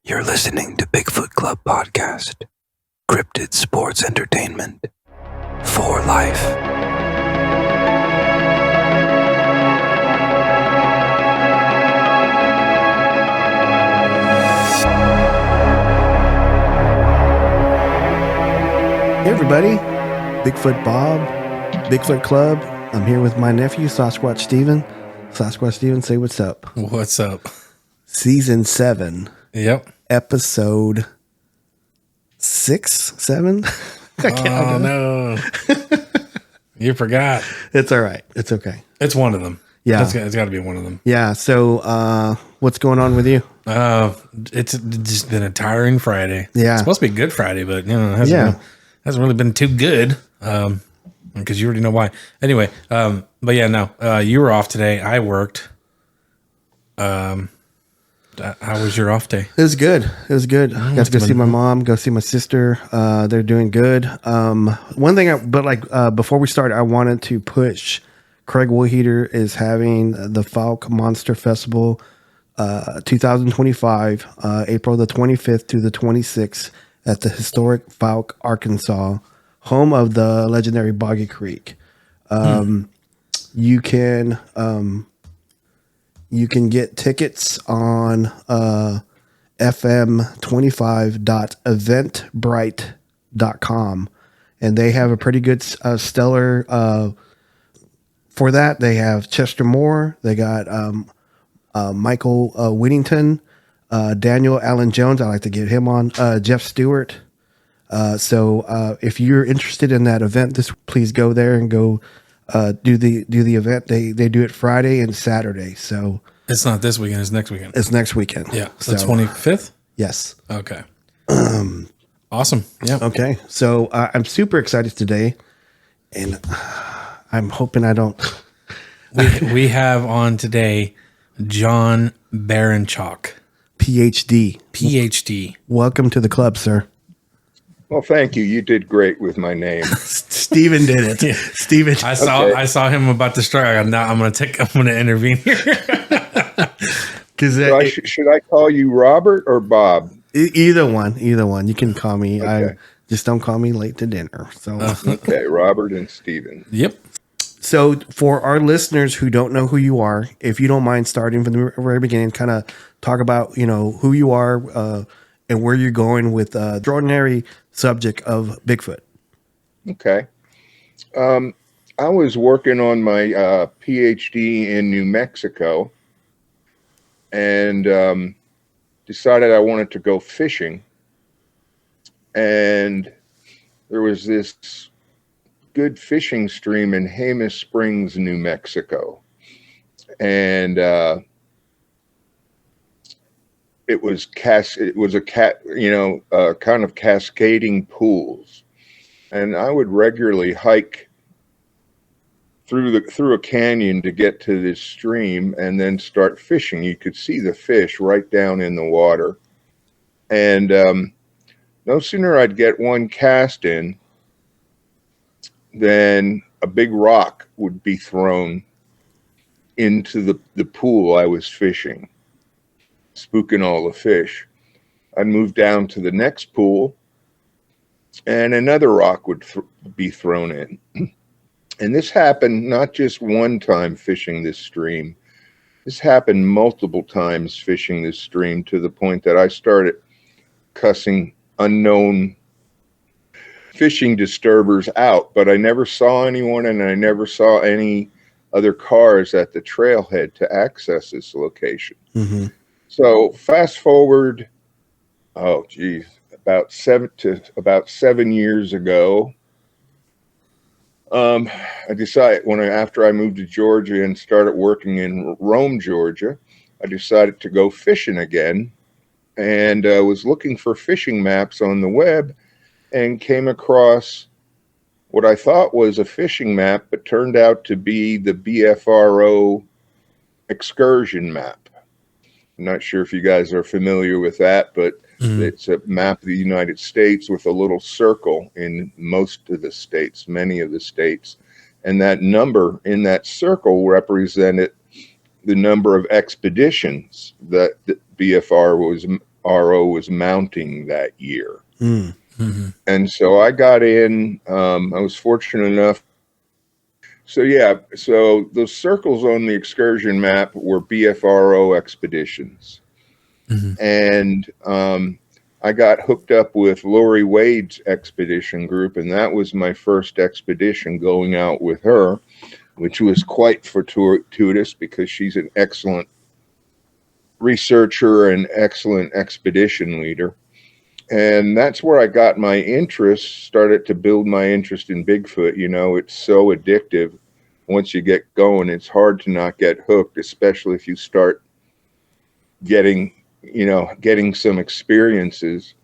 You're listening to Bigfoot Club Podcast. Cryptid sports entertainment for life. Hey everybody, Bigfoot Bob, Bigfoot Club. I'm here with my nephew, Sasquatch Steven. Sasquatch Steven, say what's up. What's up? Season 7. Yep. Episode 6, 7? Oh, no. You forgot. It's all right. It's okay. It's one of them. Yeah. It's got to be one of them. Yeah. So, what's going on with you? It's just been a tiring Friday. Yeah. It's supposed to be Good Friday, but it hasn't really been too good. Because you already know why. Anyway, but yeah, no. You were off today. I worked. How was your off day? It was good. Got to go see my mom, go see my sister. They're doing good. One thing, before we start, I wanted to push. Craig Woolheater is having the Falk Monster Festival 2025, April the 25th to the 26th at the historic Falk, Arkansas, home of the legendary Boggy Creek. You can get tickets on fm25.eventbrite.com, and they have a pretty good stellar for that. They have Chester Moore, they got Michael Whittington, Daniel Allen Jones. I like to get him on, Jeff Stewart. So if you're interested in that event, please go there and go do the event. They do it Friday and Saturday. So it's not this weekend. It's next weekend. It's next weekend. Yeah. So 25th. Yes. Okay. Awesome. Yeah. Okay. So I'm super excited today, and I'm hoping I don't. we have on today John Baranchok, Ph.D. Welcome to the club, sir. Well, thank you. You did great with my name. Steven did it. Yeah. Steven. I saw him about to strike. I'm going to intervene here. Should I call you Robert or Bob? Either one. You can call me. Okay. Just don't call me late to dinner. So okay, Robert and Steven. Yep. So for our listeners who don't know who you are, if you don't mind starting from the very beginning, kind of talk about, who you are, and where you're going with the extraordinary subject of Bigfoot. Okay. I was working on my Ph.D. in New Mexico and decided I wanted to go fishing. And there was this good fishing stream in Jemez Springs, New Mexico. And it was kind of cascading pools, and I would regularly hike through a canyon to get to this stream and then start fishing. You could see the fish right down in the water, and no sooner I'd get one cast in than a big rock would be thrown into the pool I was fishing, spooking all the fish. I'd move down to the next pool and another rock would be thrown in. And this happened not just one time fishing this stream. This happened multiple times fishing this stream, to the point that I started cussing unknown fishing disturbers out, but I never saw anyone, and I never saw any other cars at the trailhead to access this location. Mm-hmm. So fast forward, about 7 years ago, I decided after I moved to Georgia and started working in Rome, Georgia, I decided to go fishing again, and was looking for fishing maps on the web and came across what I thought was a fishing map, but turned out to be the BFRO excursion map. I'm not sure if you guys are familiar with that, but it's a map of the United States with a little circle in most of the states, many of the states. And that number in that circle represented the number of expeditions that the BFR was BFRO was mounting that year. Mm. Mm-hmm. And so I got in. I was fortunate enough. So those circles on the excursion map were BFRO expeditions. Mm-hmm. And I got hooked up with Lori Wade's expedition group, and that was my first expedition going out with her, which was quite fortuitous because she's an excellent researcher and excellent expedition leader. And that's where I got my interest, started to build my interest in Bigfoot. You know, it's so addictive. Once you get going, it's hard to not get hooked, especially if you start getting some experiences.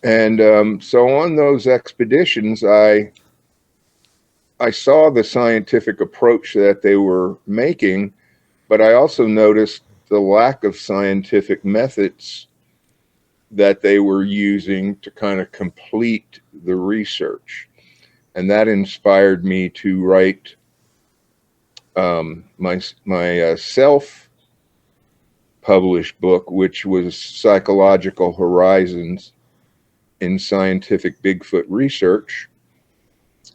And so on those expeditions, I saw the scientific approach that they were making, but I also noticed the lack of scientific methods that they were using to kind of complete the research. And that inspired me to write my self-published book, which was Psychological Horizons in Scientific Bigfoot Research.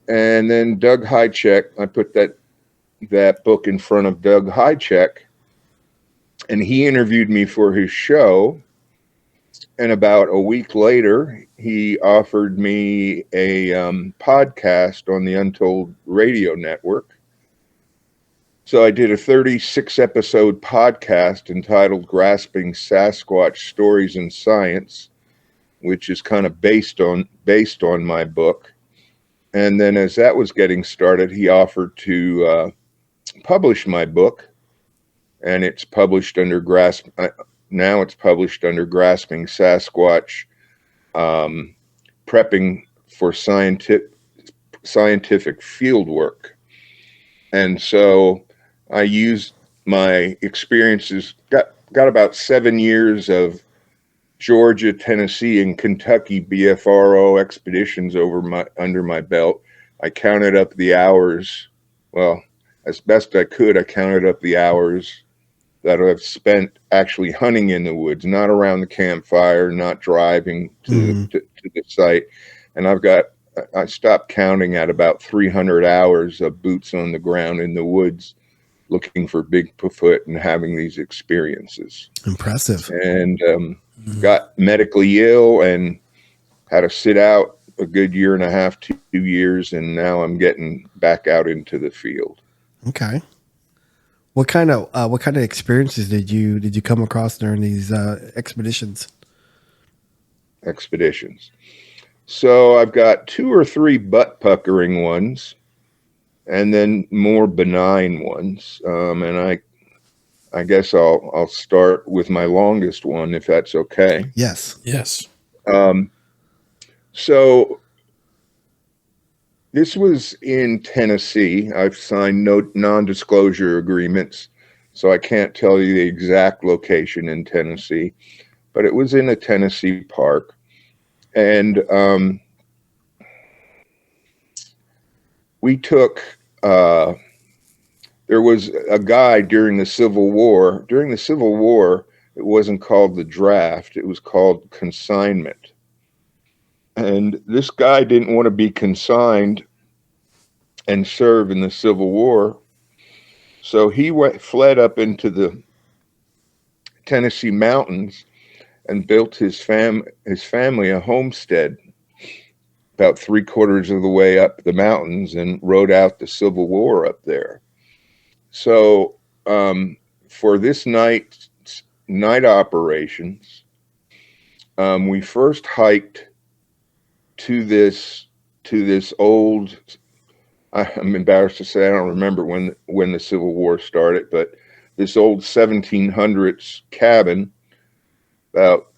And then Doug Hychek, I put that book in front of Doug Hychek, and he interviewed me for his show. And about a week later, he offered me a podcast on the Untold Radio Network. So I did a 36-episode podcast entitled Grasping Sasquatch Stories in Science, which is kind of based on my book. And then as that was getting started, he offered to publish my book, and it's published under now it's published under Grasping Sasquatch, Prepping for Scientific Fieldwork. And so I used my experiences, got about 7 years of Georgia, Tennessee, and Kentucky BFRO expeditions under my belt. I counted up the hours. Well, as best I could, I counted up the hours that I've spent actually hunting in the woods, not around the campfire, not driving to the site. And I stopped counting at about 300 hours of boots on the ground in the woods, looking for Bigfoot and having these experiences. Impressive. And got medically ill and had to sit out a good year and a half, 2 years, and now I'm getting back out into the field. Okay. What kind of experiences did you come across during these expeditions? So I've got 2 or 3 butt puckering ones, and then more benign ones. And I guess I'll start with my longest one, if that's okay. Yes. So this was in Tennessee. I've signed no non-disclosure agreements, so I can't tell you the exact location in Tennessee, but it was in a Tennessee park. And we took, there was a guy during the Civil War. During the Civil War, it wasn't called the draft, it was called consignment. And this guy didn't want to be consigned and serve in the Civil War. So he fled up into the Tennessee mountains and built his family a homestead about 3/4 of the way up the mountains and rode out the Civil War up there. So for this night operations, we first hiked to this old, I'm embarrassed to say I don't remember when the Civil War started, but this old 1700s cabin about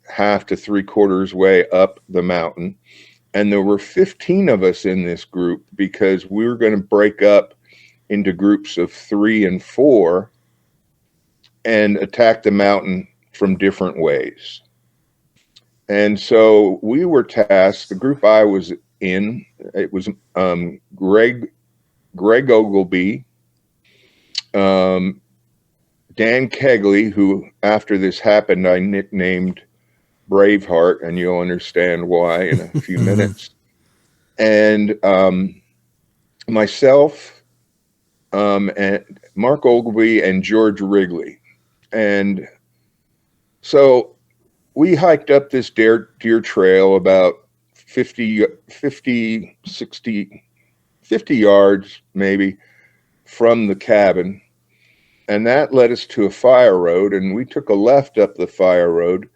half to 3/4 way up the mountain. And there were 15 of us in this group because we were going to break up into groups of 3 and 4 and attack the mountain from different ways. And so we were tasked, the group I was in, it was Greg Ogilby, Dan Kegley, who after this happened, I nicknamed Braveheart, and you'll understand why in a few minutes. And myself, and Mark Ogilvy and George Wrigley. And so we hiked up this deer trail about 50 yards maybe from the cabin. And that led us to a fire road. And we took a left up the fire road,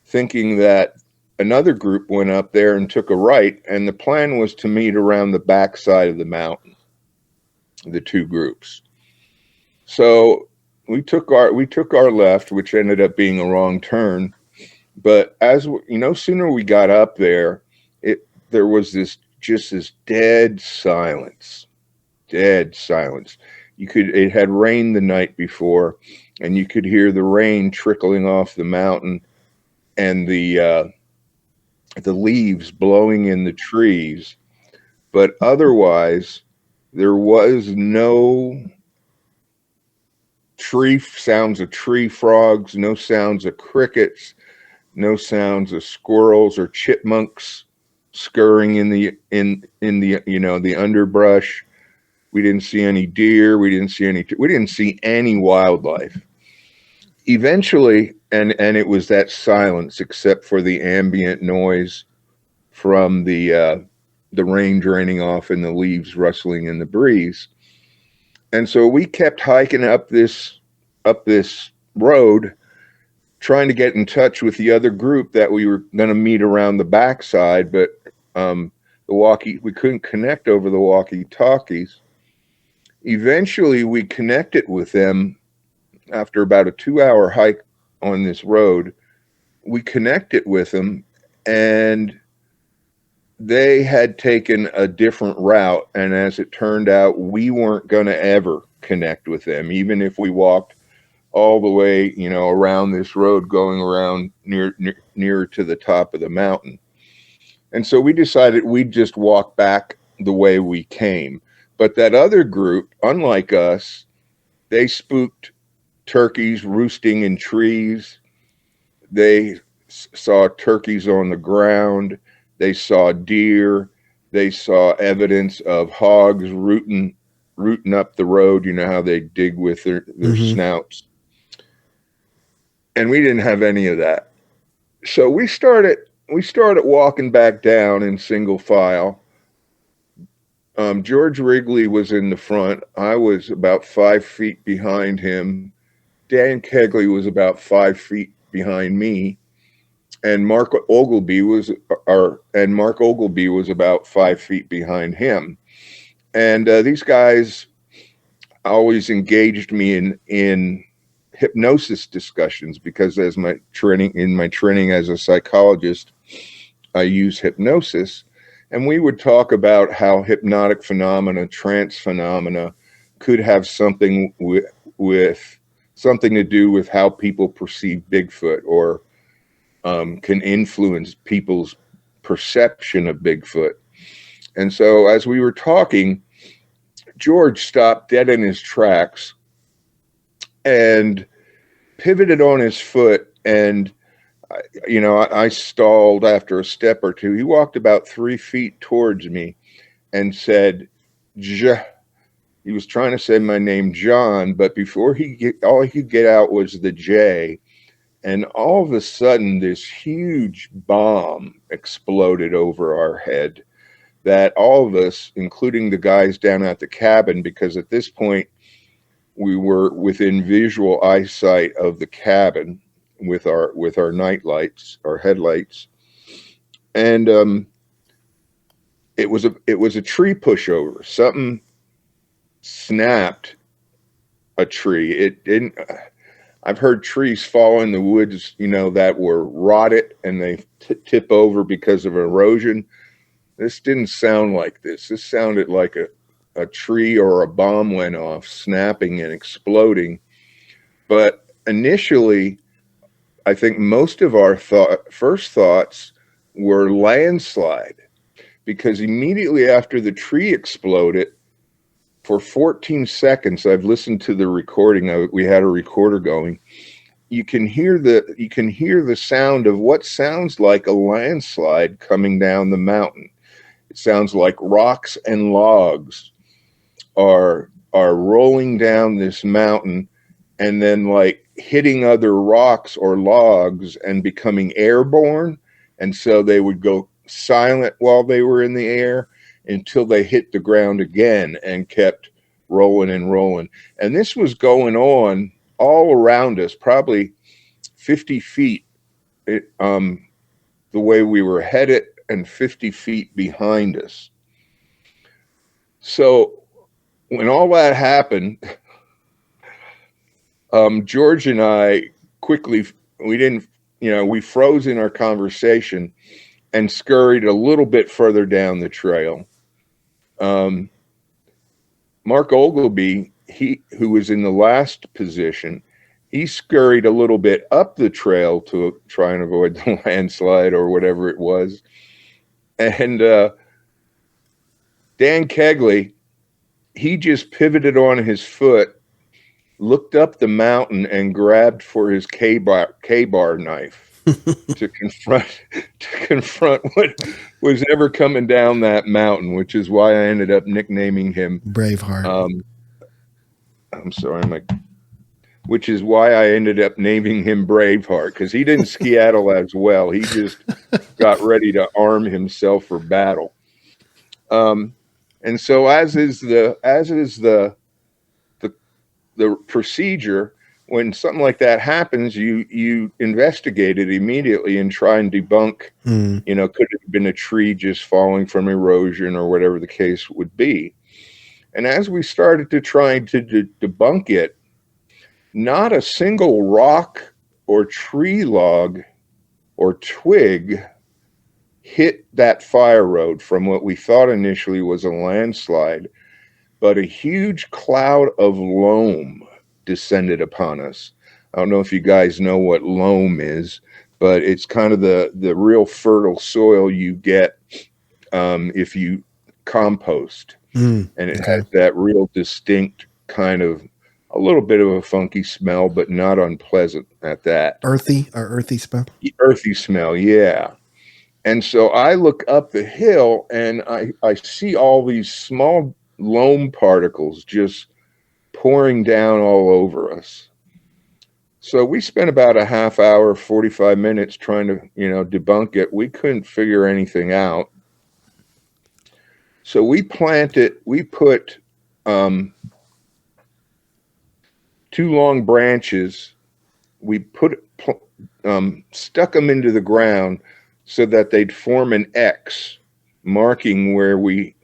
thinking that another group went up there and took a right. And the plan was to meet around the backside of the mountain, the two groups. So we took our left, which ended up being a wrong turn. But as you know, sooner we got up there, there was this dead silence. It had rained the night before, and you could hear the rain trickling off the mountain and the leaves blowing in the trees. But otherwise, there was no sounds of tree frogs, no sounds of crickets, no sounds of squirrels or chipmunks scurrying in the the underbrush. We didn't see any deer. We didn't see any wildlife. Eventually, and it was that silence, except for the ambient noise from the rain draining off and the leaves rustling in the breeze. And so we kept hiking up this road, trying to get in touch with the other group that we were going to meet around the backside, but we couldn't connect over the walkie-talkies. Eventually, we connected with them after about a 2-hour hike on this road. We connected with them, and they had taken a different route. And as it turned out, we weren't going to ever connect with them, even if we walked all the way, around this road, going around nearer to the top of the mountain. And so we decided we'd just walk back the way we came. But that other group, unlike us, they spooked turkeys roosting in trees. They saw turkeys on the ground. They saw deer. They saw evidence of hogs rooting up the road. You know how they dig with their snouts. And we didn't have any of that. So we started walking back down in single file. George Wrigley was in the front. I was about 5 feet behind him. Dan Kegley was about 5 feet behind me, and Mark Ogilvy was about 5 feet behind him. And these guys always engaged me in hypnosis discussions, because as my training as a psychologist, I use hypnosis. And we would talk about how hypnotic phenomena, trance phenomena, could have something with something to do with how people perceive Bigfoot, or can influence people's perception of Bigfoot. And so as we were talking, George stopped dead in his tracks and pivoted on his foot, and I stalled after a step or two. He walked about 3 feet towards me and said, "J." He was trying to say my name, John, but before all he could get out was the J. And all of a sudden, this huge bomb exploded over our head that all of us, including the guys down at the cabin, because at this point we were within visual eyesight of the cabin, with our night lights, our headlights, and it was a tree pushover. Something snapped a tree. It didn't. I've heard trees fall in the woods, that were rotted and they tip over because of erosion. This didn't sound like this. This sounded like a tree or a bomb went off, snapping and exploding. But initially, I think most of our first thoughts were landslide, because immediately after the tree exploded, for 14 seconds, I've listened to the recording. We had a recorder going, you can hear the sound of what sounds like a landslide coming down the mountain. It sounds like rocks and logs are rolling down this mountain and then like hitting other rocks or logs and becoming airborne. And so they would go silent while they were in the air until they hit the ground again and kept rolling and rolling. And this was going on all around us, probably 50 feet the way we were headed and 50 feet behind us. So when all that happened, George and I quickly, we froze in our conversation and scurried a little bit further down the trail. Mark Ogleby, who was in the last position, he scurried a little bit up the trail to try and avoid the landslide or whatever it was. And Dan Kegley, he just pivoted on his foot, looked up the mountain, and grabbed for his K-bar knife to confront what was ever coming down that mountain, which is why I ended up nicknaming him Braveheart. I'm sorry, which is why I ended up naming him Braveheart, because he didn't skedaddle as well. He just got ready to arm himself for battle. And so as is the procedure, when something like that happens, you investigate it immediately and try and debunk, could it have been a tree just falling from erosion or whatever the case would be. And as we started to try to debunk it, not a single rock or tree log or twig hit that fire road from what we thought initially was a landslide, but a huge cloud of loam descended upon us. I don't know if you guys know what loam is, but it's kind of the real fertile soil you get if you compost. And it has that real distinct kind of a little bit of a funky smell, but not unpleasant at that. Earthy smell? Earthy smell, yeah. And so I look up the hill and I see all these small loam particles just pouring down all over us. So we spent about a half hour, 45 minutes trying to, debunk it. We couldn't figure anything out. So we put 2 long branches. We stuck them into the ground so that they'd form an X, marking where we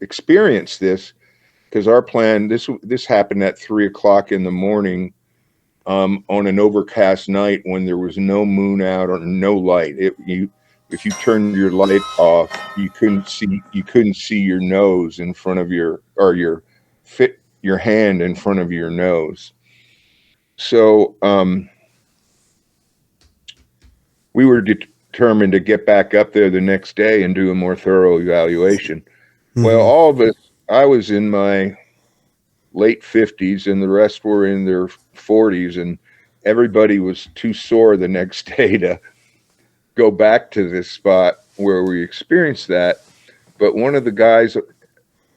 experienced this. Because our plan, this happened at 3:00 in the morning on an overcast night when there was no moon out or no light. If you turned your light off, you couldn't see your nose in front of your hand in front of your nose. So we were determined to get back up there the next day and do a more thorough evaluation. Well, all of us, I was in my late 50s and the rest were in their 40s, and everybody was too sore the next day to go back to this spot where we experienced that. But one of the guys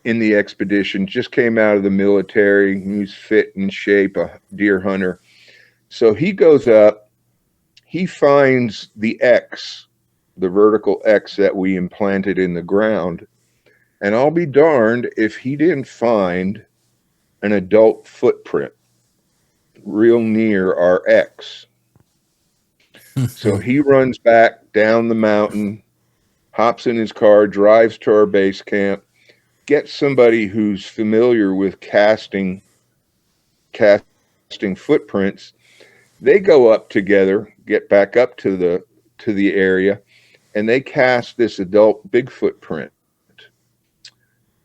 in the expedition just came out of the military. He was fit in shape, a deer hunter. So he goes up, he finds the X, the vertical X that we implanted in the ground. And I'll be darned if he didn't find an adult footprint real near our X. So he runs back down the mountain, hops in his car, drives to our base camp, gets somebody who's familiar with casting footprints. They go up together, get back up to the area, and they cast this adult Bigfoot print.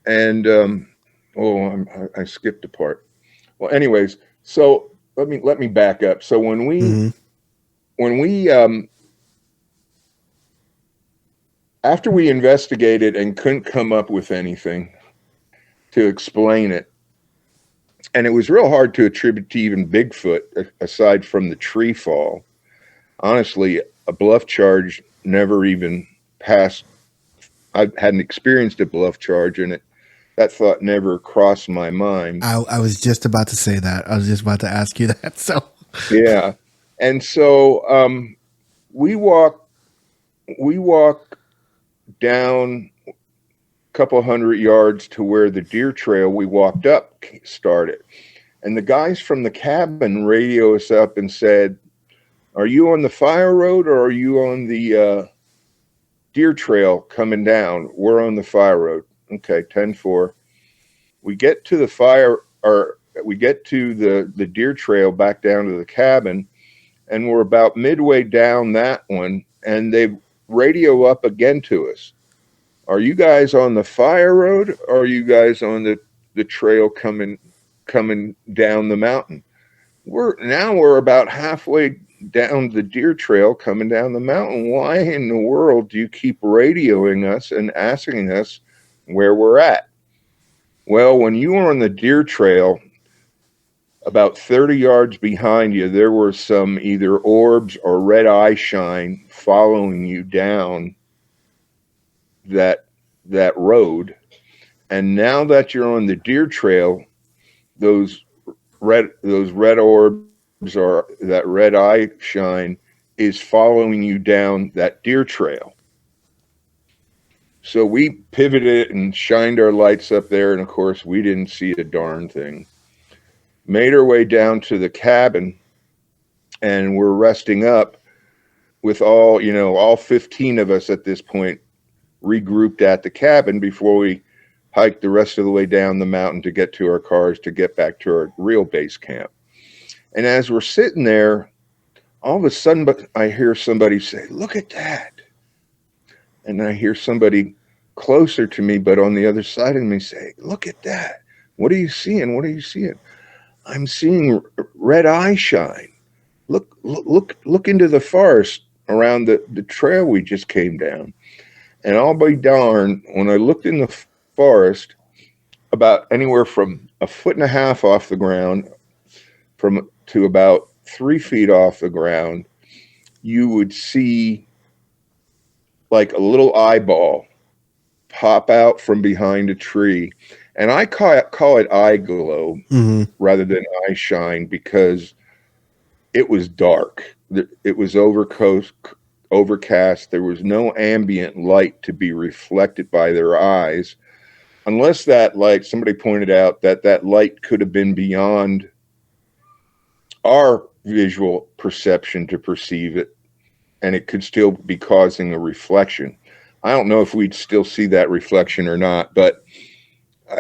And I skipped a part. Well, anyways, so let me back up. So when we after we investigated and couldn't come up with anything to explain it, And it was real hard to attribute to even Bigfoot, aside from the tree fall. Honestly, a bluff charge never even passed. I hadn't experienced a bluff charge, and that thought never crossed my mind. I was just about to say that. I was just about to ask you that. So Yeah. And so we walk down a couple hundred yards to where the deer trail we walked up started. And the guys from the cabin radio us up and said, "Are you on the fire road or are you on the deer trail coming down?" "We're on the fire road." Okay, 10-4. We get to the the deer trail back down to the cabin, and we're about midway down that one, and they radio up again to us. "Are you guys on the fire road or are you guys on the trail coming down the mountain?" We're about halfway down the deer trail coming down the mountain. Why in the world do you keep radioing us and asking us where we're at? Well, when you were on the deer trail, about 30 yards behind you, there were some either orbs or red eye shine following you down that road. And now that you're on the deer trail, those red orbs or that red eye shine is following you down that deer trail. So we pivoted and shined our lights up there, and of course we didn't see a darn thing. Made our way down to the cabin, and we're resting up with all 15 of us at this point regrouped at the cabin before we hiked the rest of the way down the mountain to get to our cars to get back to our real base camp. And as we're sitting there, all of a sudden I hear somebody say, "Look at that." And I hear somebody closer to me, but on the other side of me, say, "Look at that. What are you seeing? What are you seeing?" "I'm seeing red eye shine. Look into the forest around the trail we just came down." And I'll be darned, when I looked in the forest, about anywhere from 1.5 feet off the ground to about 3 feet off the ground, you would see like a little eyeball pop out from behind a tree. And I call it eye glow rather than eye shine, because it was dark. It was overcast. There was no ambient light to be reflected by their eyes, unless that light, somebody pointed out that light could have been beyond our visual perception to perceive it, and it could still be causing a reflection. I don't know if we'd still see that reflection or not, but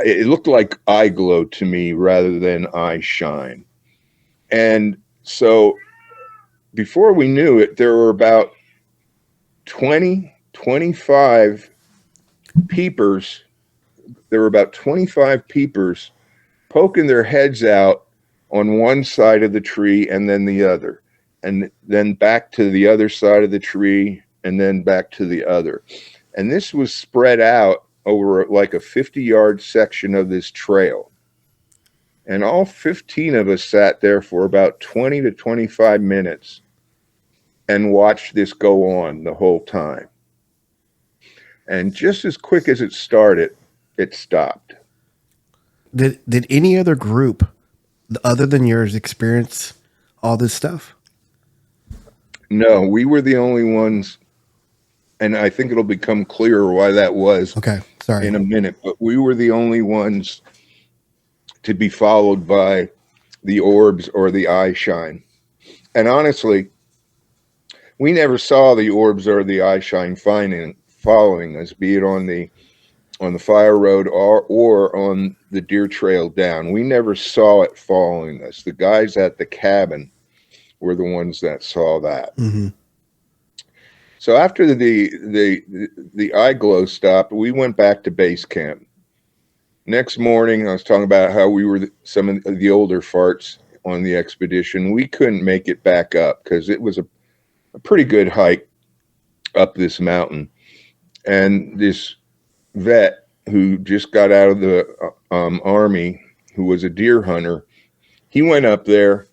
it looked like eye glow to me rather than eye shine. And so before we knew it, there were about 25 peepers. There were about 25 peepers poking their heads out on one side of the tree and then the other, and then back to the other side of the tree and then back to the other. And this was spread out over like a 50-yard section of this trail. And all 15 of us sat there for about 20 to 25 minutes and watched this go on the whole time. And just as quick as it started, it stopped. Did any other group other than yours experience all this stuff? No, we were the only ones, and I think it'll become clearer why that was. Okay, sorry. In a minute, but we were the only ones to be followed by the orbs or the eye shine. And honestly, we never saw the orbs or the eye shine following us, be it on the fire road or on the deer trail down. We never saw it following us. The guys at the cabin were the ones that saw that. Mm-hmm. So after the eye glow stopped, we went back to base camp. Next morning, I was talking about how we were some of the older farts on the expedition. We couldn't make it back up because it was a pretty good hike up this mountain. And this vet who just got out of the Army, who was a deer hunter, he went up there,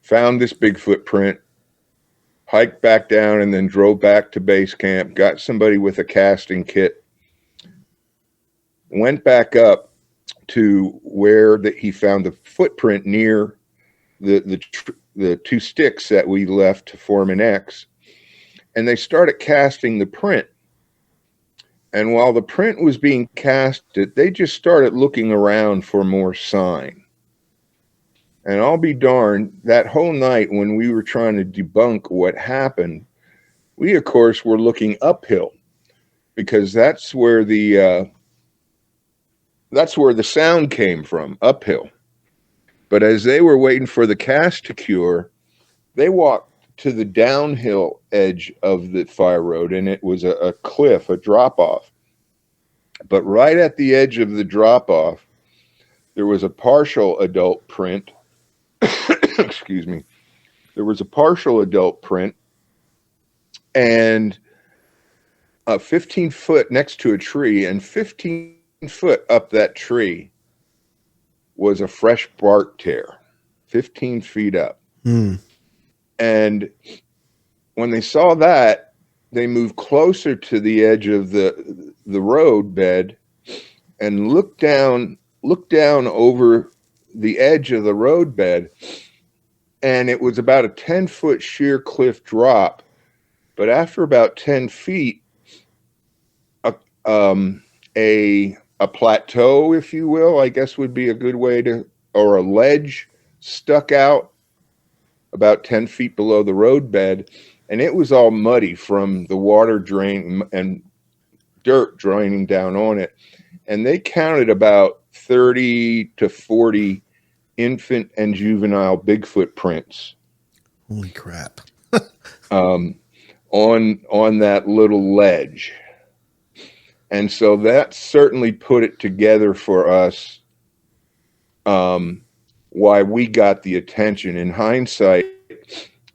found this Bigfoot print, hiked back down, and then drove back to base camp, got somebody with a casting kit, went back up to where he found the footprint near the two sticks that we left to form an X, and they started casting the print. And while the print was being casted, they just started looking around for more sign. And I'll be darned, that whole night when we were trying to debunk what happened, we, of course, were looking uphill, because that's where the sound came from, uphill. But as they were waiting for the cast to cure, they walked to the downhill edge of the fire road, and it was a cliff, a drop-off. But right at the edge of the drop-off, there was a partial adult print. Excuse me. There was a partial adult print, and 15 foot next to a tree, and 15 foot up that tree was a fresh bark tear, 15 feet up. And when they saw that, they moved closer to the edge of the road bed and looked down over the edge of the road bed, and it was about a 10-foot sheer cliff drop. But after about 10 feet, a plateau, if you will, I guess would be a good way to, or a ledge stuck out about 10 feet below the road bed, and it was all muddy from the water drain and dirt draining down on it. And they counted about 30 to 40 infant and juvenile Bigfoot prints. Holy crap. on that little ledge. And so that certainly put it together for us, why we got the attention. In hindsight,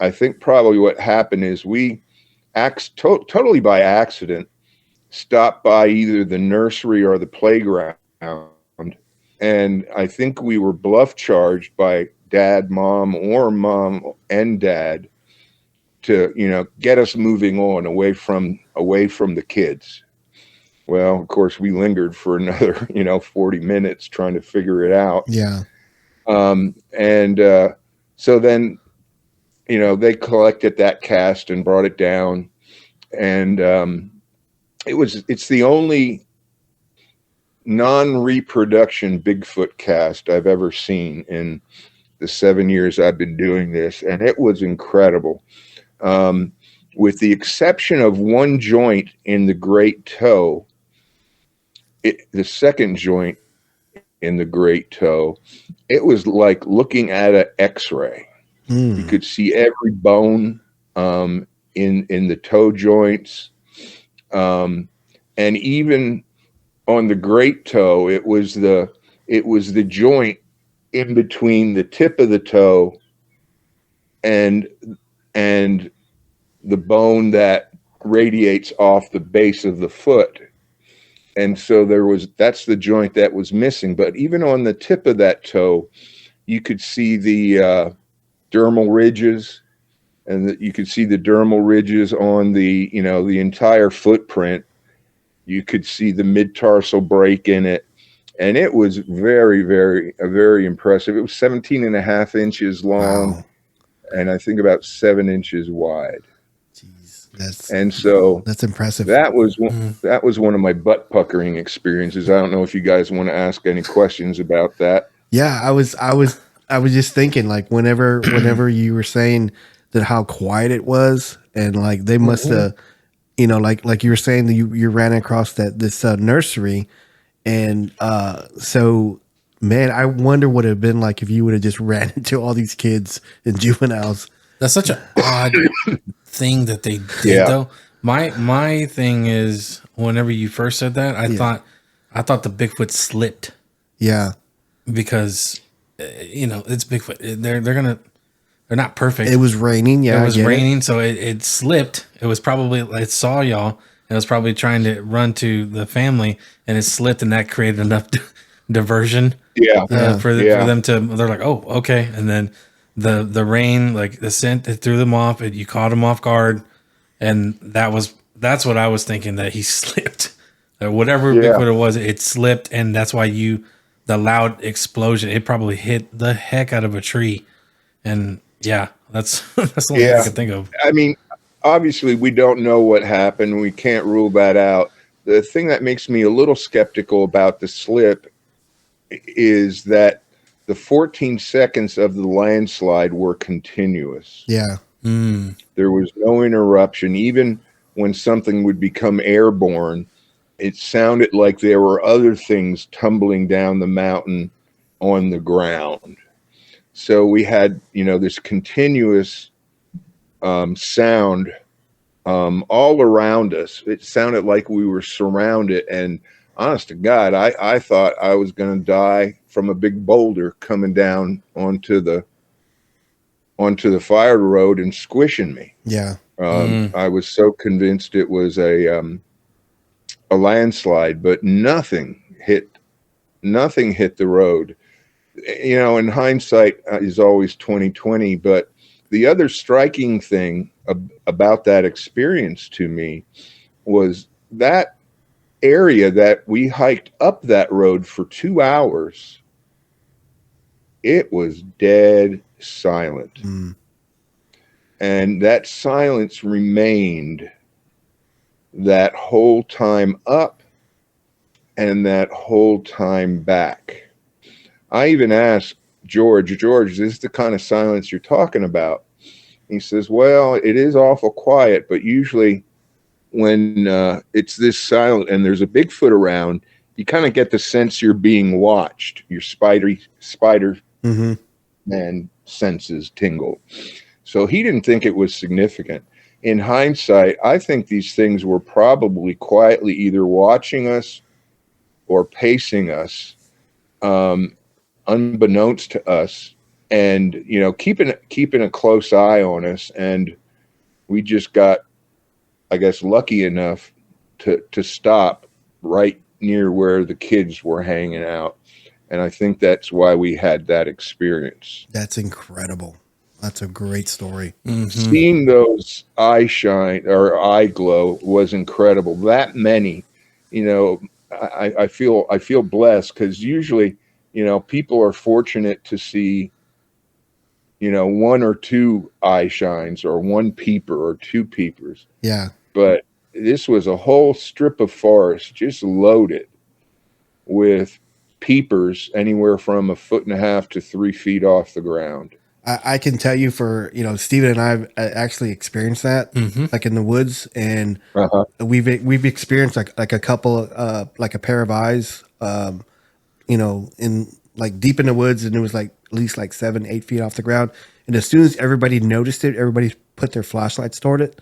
I think probably what happened is we totally by accident stopped by either the nursery or the playground, and I think we were bluff charged by dad, mom, or mom and dad to, get us moving on away from the kids. Well, of course, we lingered for another, 40 minutes trying to figure it out. Yeah. So then, they collected that cast and brought it down, and it's the only non-reproduction Bigfoot cast I've ever seen in the 7 years I've been doing this, and it was incredible. With the exception of one joint in the great toe, the second joint in the great toe, it was like looking at an X-ray. You could see every bone in the toe joints, and even on the great toe, it was the joint in between the tip of the toe and the bone that radiates off the base of the foot. And so that's the joint that was missing. But even on the tip of that toe, you could see the dermal ridges, and you could see the dermal ridges on the entire footprint. You could see the mid-tarsal break in it. And it was very, very, very impressive. It was 17 and a half inches long. Wow. And I think about 7 inches wide. Jeez, that's impressive. That was one of my butt puckering experiences. I don't know if you guys want to ask any questions about that. Yeah, I was just thinking, like, whenever you were saying that how quiet it was, and like they must have, like you were saying that you ran across this nursery, and so. Man, I wonder what it'd been like if you would have just ran into all these kids and juveniles. That's such an odd thing that they did, though. My thing is, whenever you first said that, I thought the Bigfoot slipped. Yeah, because it's Bigfoot. They're not perfect. It was raining. Yeah, it was raining, so it slipped. It was probably it saw y'all, and it was probably trying to run to the family, and it slipped, and that created enough diversion. For them to, they're like, oh, okay. And then the rain, like the scent, it threw them off. You caught them off guard. And that's what I was thinking, that he slipped. Whatever Bigfoot it was, it slipped. And that's why the loud explosion, it probably hit the heck out of a tree. And that's the only thing I can think of. I mean, obviously we don't know what happened. We can't rule that out. The thing that makes me a little skeptical about the slip is that the 14 seconds of the landslide were continuous. Yeah. There was no interruption. Even when something would become airborne, it sounded like there were other things tumbling down the mountain on the ground. So we had, this continuous sound all around us. It sounded like we were surrounded. And honest to God, I thought I was going to die from a big boulder coming down onto the fire road and squishing me. Yeah. I was so convinced it was a landslide, but nothing hit the road. In hindsight is always 20/20, but the other striking thing about that experience to me was that area that we hiked up that road for 2 hours. It was dead silent. And that silence remained that whole time up and that whole time back. I even asked George, is this the kind of silence you're talking about? He says, well, it is awful quiet, but usually when it's this silent and there's a Bigfoot around, you kind of get the sense you're being watched. Your spider man senses tingle. So he didn't think it was significant. In hindsight, I think these things were probably quietly either watching us or pacing us, unbeknownst to us, and keeping a close eye on us. And we just got, I guess, lucky enough to stop right near where the kids were hanging out. And I think that's why we had that experience. That's incredible. That's a great story. Seeing those eye shine or eye glow was incredible. That many, I feel blessed, because usually, people are fortunate to see, one or two eye shines or one peeper or two peepers. Yeah. But this was a whole strip of forest just loaded with peepers anywhere from 1.5 to 3 feet off the ground. I can tell you, for Steven and I have actually experienced that, like in the woods, and we've experienced like a couple, like a pair of eyes, in like deep in the woods, and it was like at least like 7-8 feet off the ground. And as soon as everybody noticed it, everybody put their flashlights toward it.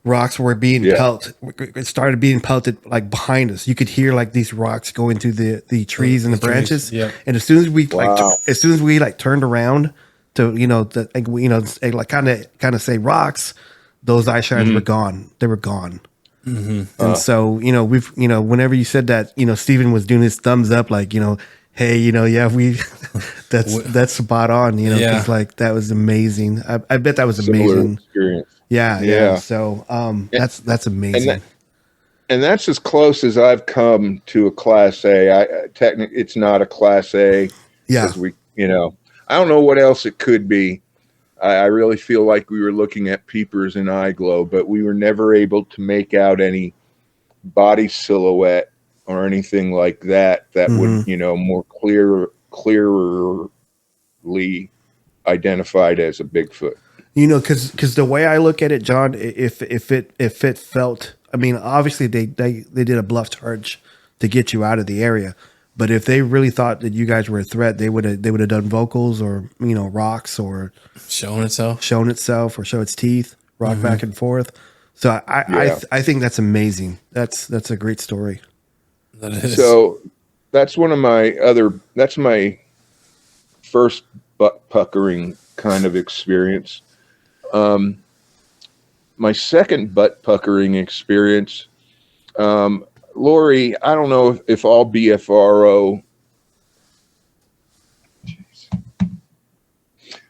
Rocks were being pelted. It started being pelted like behind us. You could hear like these rocks going through the trees and the branches. Yeah. And as soon as we turned around to like kind of say rocks, those eye shines were gone. They were gone. And so we've whenever you said that, Steven was doing his thumbs up, like hey, we that's spot on. Because like that was amazing. I bet that was amazing. Experience. Yeah. So that's amazing. And that's as close as I've come to a Class A. Technically, it's not a Class A. Yeah. We, I don't know what else it could be. I really feel like we were looking at peepers and eye glow, but we were never able to make out any body silhouette or anything like that would, more clearly identified as a Bigfoot. Because the way I look at it, John, if it felt, I mean, obviously they did a bluff charge to get you out of the area. But if they really thought that you guys were a threat, they would have done vocals or rocks or shown itself or show its teeth, rock back and forth. So I think that's amazing. That's a great story. That is. So that's that's my first butt puckering kind of experience. My second butt puckering experience. Lori, I don't know if all BFRO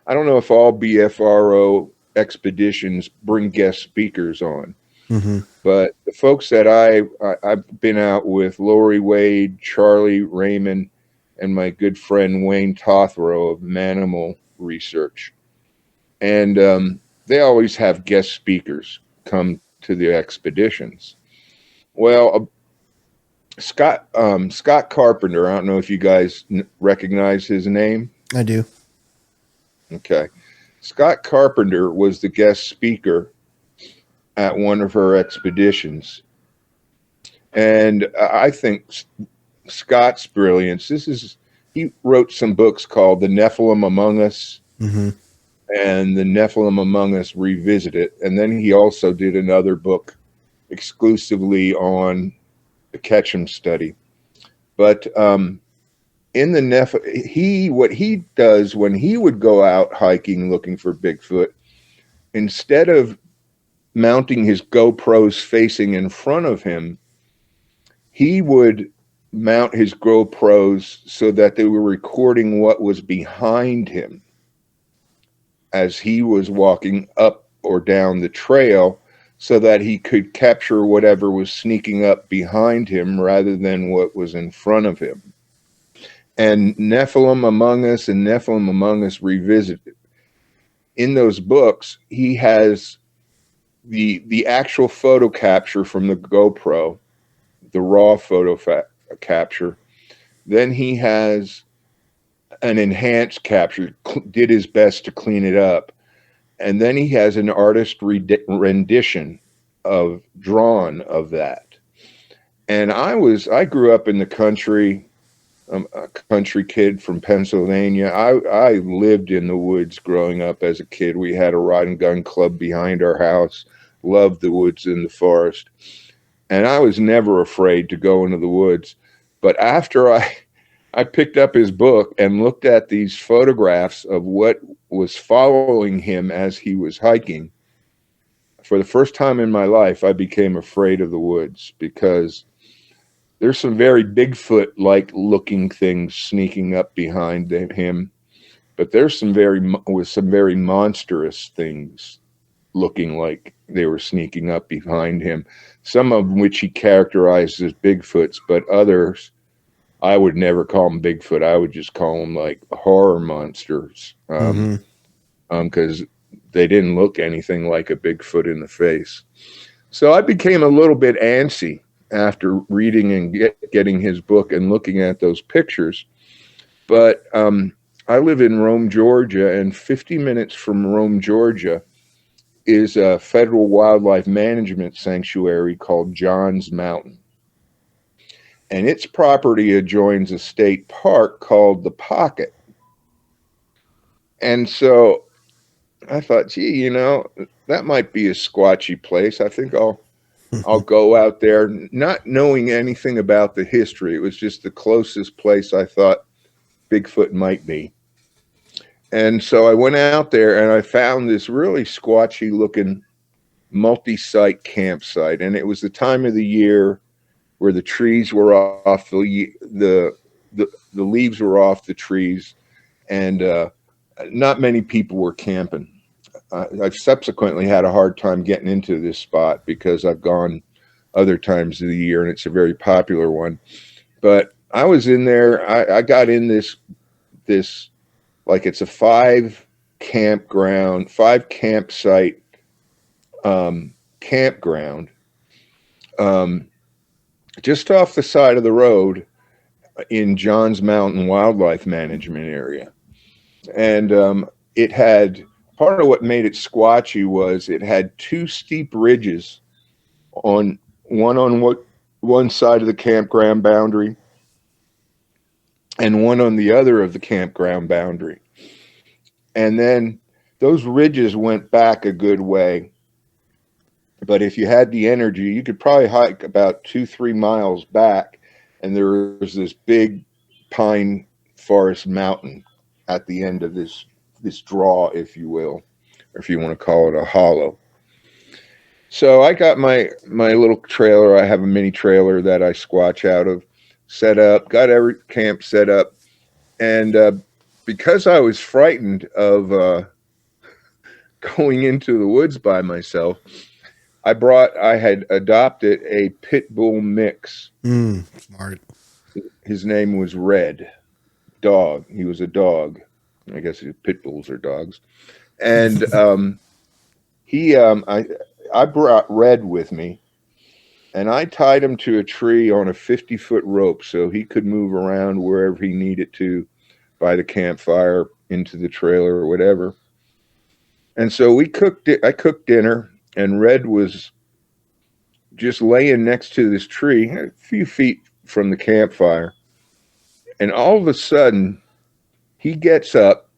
I don't know if all BFRO expeditions bring guest speakers on, but the folks that I've been out with, Lori Wade, Charlie Raymond, and my good friend Wayne Tothrow of Manimal Research, and they always have guest speakers come to the expeditions. Well, Scott Carpenter, I don't know if you guys recognize his name. I do. Okay. Scott Carpenter was the guest speaker at one of her expeditions. And I think Scott's brilliance, he wrote some books called The Nephilim Among Us and The Nephilim Among Us Revisited. And then he also did another book exclusively on the Ketchum study. But in the what he does when he would go out hiking looking for Bigfoot, instead of mounting his GoPros facing in front of him, he would mount his GoPros so that they were recording what was behind him as he was walking up or down the trail, so that he could capture whatever was sneaking up behind him rather than what was in front of him. And Nephilim Among Us and Nephilim Among Us Revisited, in those books, he has the actual photo capture from the GoPro, the raw photo capture. Then he has an enhanced capture, did his best to clean it up. And then he has an artist rendition drawn of that. And I grew up in the country. I'm a country kid from Pennsylvania. I lived in the woods growing up as a kid. We had a rod and gun club behind our house, loved the woods and the forest. And I was never afraid to go into the woods. But after I picked up his book and looked at these photographs of what was following him as he was hiking, for the first time in my life, I became afraid of the woods, because there's some very Bigfoot-like looking things sneaking up behind him, but there's some very monstrous things looking like they were sneaking up behind him. Some of which he characterized as Bigfoots, but others I would never call them Bigfoot. I would just call them like horror monsters, because they didn't look anything like a Bigfoot in the face. So I became a little bit antsy after reading and getting his book and looking at those pictures. But I live in Rome, Georgia, and 50 minutes from Rome, Georgia, is a federal wildlife management sanctuary called Johns Mountain. And its property adjoins a state park called the Pocket. And so I thought, gee, that might be a squatchy place. I think I'll go out there, not knowing anything about the history. It was just the closest place I thought Bigfoot might be. And so I went out there and I found this really squatchy looking multi-site campsite. And it was the time of the year where the trees were off, the leaves were off the trees, and not many people were camping. I've subsequently had a hard time getting into this spot because I've gone other times of the year and it's a very popular one. But I was in there. I got in this like it's a 5 campsite campground just off the side of the road in Johns Mountain Wildlife Management Area. And it had, part of what made it squatchy was it had 2 steep ridges, one side of the campground boundary and one on the other of the campground boundary. And then those ridges went back a good way. But if you had the energy, you could probably hike about 2-3 miles back, and there was this big pine forest mountain at the end of this draw, if you will, or if you want to call it a hollow. So I got my little trailer. I have a mini trailer that I squatch out of, set up, got every camp set up, and because I was frightened of going into the woods by myself, I had adopted a pit bull mix. Smart. His name was Red. Dog. He was a dog. I guess pit bulls are dogs. And I brought Red with me, and I tied him to a tree on a 50-foot rope so he could move around wherever he needed to, by the campfire, into the trailer or whatever. And so I cooked dinner, and Red was just laying next to this tree, a few feet from the campfire. And all of a sudden, he gets up,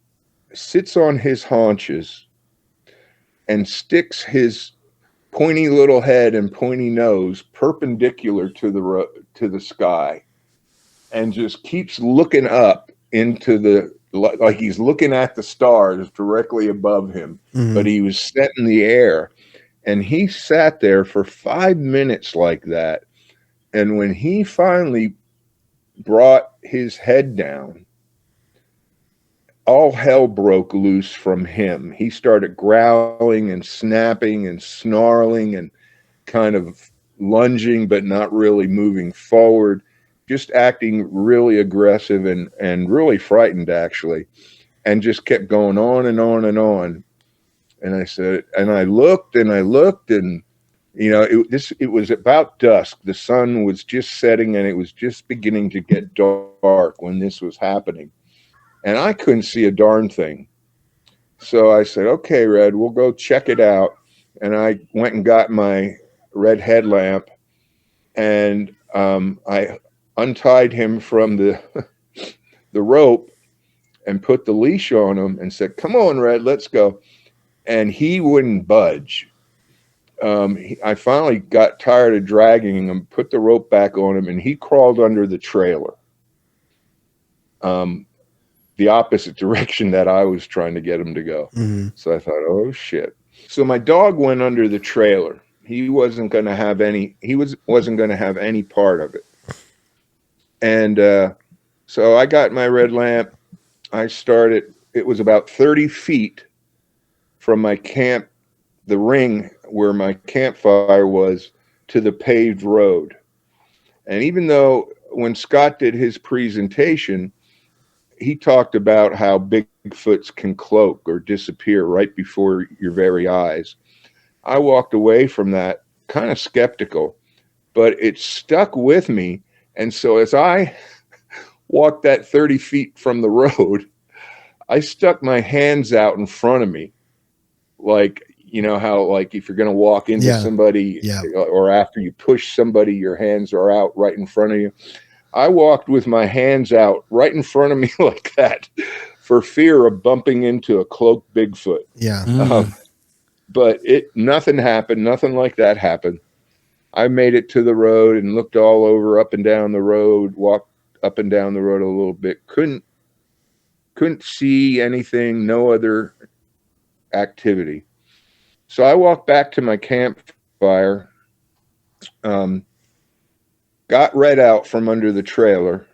sits on his haunches, and sticks his pointy little head and pointy nose perpendicular to the sky, and just keeps looking up into like he's looking at the stars directly above him, but he was set in the air. And he sat there for 5 minutes like that. And when he finally brought his head down, all hell broke loose from him. He started growling and snapping and snarling and kind of lunging, but not really moving forward, just acting really aggressive and really frightened, actually, and just kept going on and on and on. And I said, and I looked, and it was about dusk. The sun was just setting, and it was just beginning to get dark when this was happening. And I couldn't see a darn thing. So I said, okay, Red, we'll go check it out. And I went and got my red headlamp, and I untied him from the rope and put the leash on him and said, come on, Red, let's go. And he wouldn't budge. I finally got tired of dragging him, put the rope back on him, and he crawled under the trailer. The opposite direction that I was trying to get him to go. So I thought, oh shit. So my dog went under the trailer. He wasn't going to have any part of it. And so I got my red lamp. It was about 30 feet from my camp, the ring where my campfire was, to the paved road. And even though when Scott did his presentation, he talked about how Bigfoots can cloak or disappear right before your very eyes, I walked away from that kind of skeptical, but it stuck with me. And so as I walked that 30 feet from the road, I stuck my hands out in front of me. Like, you know how, like, if you're going to walk into somebody or after you push somebody, your hands are out right in front of you. I walked with my hands out right in front of me like that for fear of bumping into a cloaked Bigfoot. But nothing happened. Nothing like that happened. I made it to the road and looked all over, up and down the road, walked up and down the road a little bit. Couldn't see anything, no other activity. So I walked back to my campfire, got Red out from under the trailer,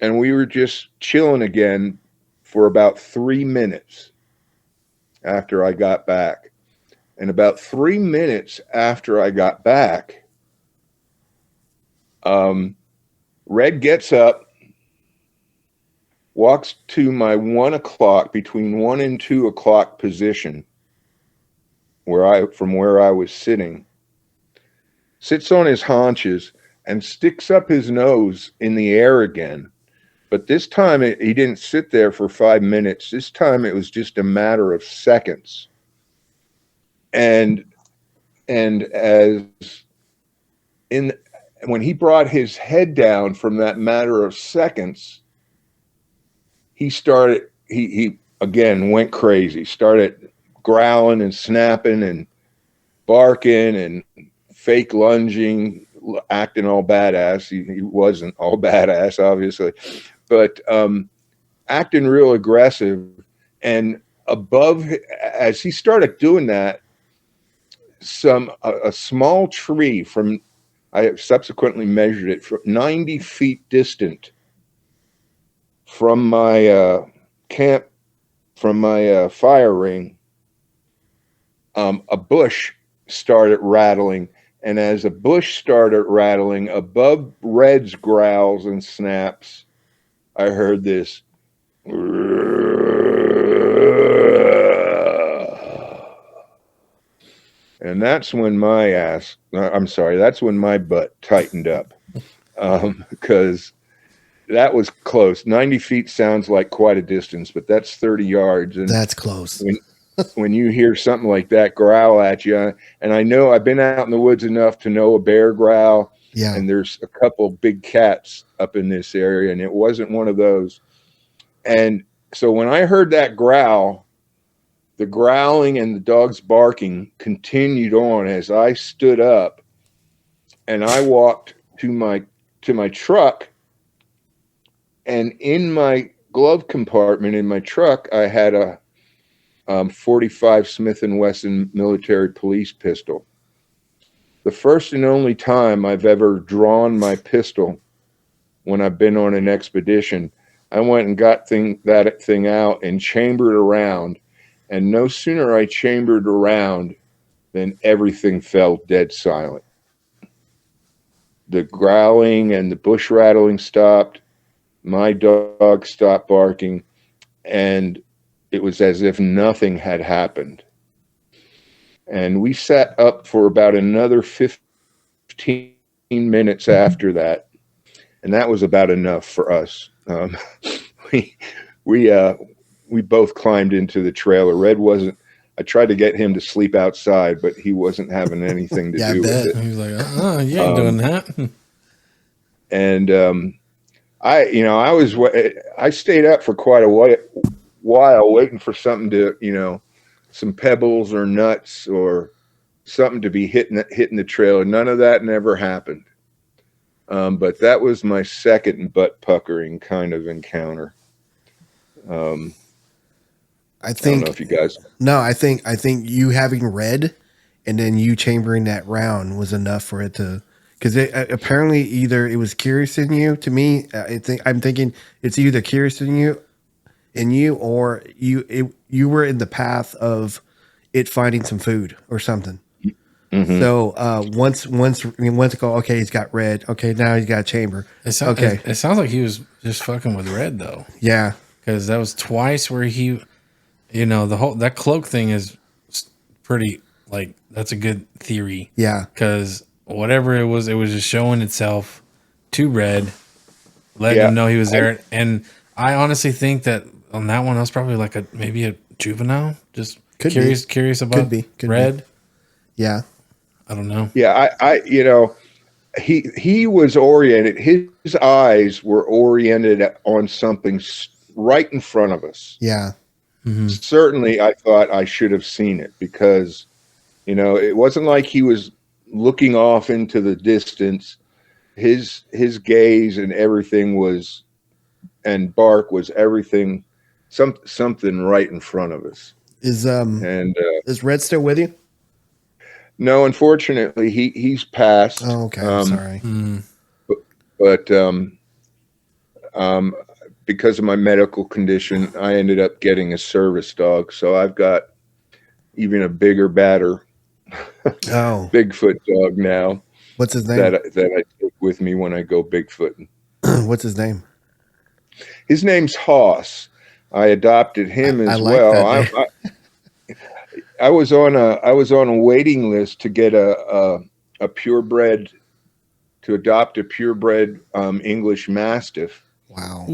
and we were just chilling again for about 3 minutes after I got back. And about 3 minutes after I got back, Red gets up, walks to my 1 o'clock, between 1 and 2 o'clock position, from where I was sitting, sits on his haunches and sticks up his nose in the air again. But this time he didn't sit there for 5 minutes. This time it was just a matter of seconds. And when he brought his head down from that matter of seconds, he again went crazy, started growling and snapping and barking and fake lunging, acting all badass. He wasn't all badass, obviously, but acting real aggressive. And as he started doing that, a small tree I subsequently measured it, from 90 feet distant from my camp, from my fire ring, a bush started rattling. And as a bush started rattling above Red's growls and snaps, I heard this. And that's when that's when my butt tightened up. Because that was close. 90 feet sounds like quite a distance, but that's 30 yards. And that's close. When you hear something like that growl at you, and I know I've been out in the woods enough to know a bear growl, and there's a couple big cats up in this area, and it wasn't one of those. And so when I heard that growl, the growling and the dog's barking continued on as I stood up, and I walked to my truck, and in my glove compartment in my truck, I had a 45 Smith & Wesson military police pistol. The first and only time I've ever drawn my pistol when I've been on an expedition, I went and got that thing out and chambered around. And no sooner I chambered around than everything fell dead silent. The growling and the bush rattling stopped. My dog stopped barking, and it was as if nothing had happened. And we sat up for about another 15 minutes after that, and that was about enough for us. We both climbed into the trailer. Red wasn't. I tried to get him to sleep outside, but he wasn't having anything to do with it. He was like, "You ain't doing that." And I stayed up for quite a while waiting for something to, some pebbles or nuts or something to be hitting the trailer. None of that never happened. But that was my second butt puckering kind of encounter. I think, I don't know if you guys. No, I think you having Red and then you chambering that round was enough for it to, because apparently either it was curious in you. To me, I'm thinking it's either curious in you or you were in the path of it finding some food or something. Mm-hmm. So once it go, okay, he's got Red. Okay, now he's got a chamber. It sounds like he was just fucking with Red though. Yeah, because that was twice where he, that cloak thing is pretty, like, that's a good theory. Yeah, because whatever it was just showing itself to Red, letting him know he was there. And I honestly think that on that one, I was probably like maybe a juvenile, just curious about Could Red. Be. Yeah. I don't know. Yeah, he was oriented. His eyes were oriented on something right in front of us. Yeah. Mm-hmm. Certainly, I thought I should have seen it because, it wasn't like he was looking off into the distance. His gaze and everything and bark was everything, something right in front of us. Is Red still with you? No, unfortunately, he's passed. Oh, okay. Sorry. But because of my medical condition, I ended up getting a service dog. So I've got even a bigger, badder Bigfoot dog now. What's his name? That I take with me when I go Bigfooting. What's his name? His name's Hoss. I adopted him as well. I was on a waiting list to get a purebred, to adopt a purebred English Mastiff. Wow.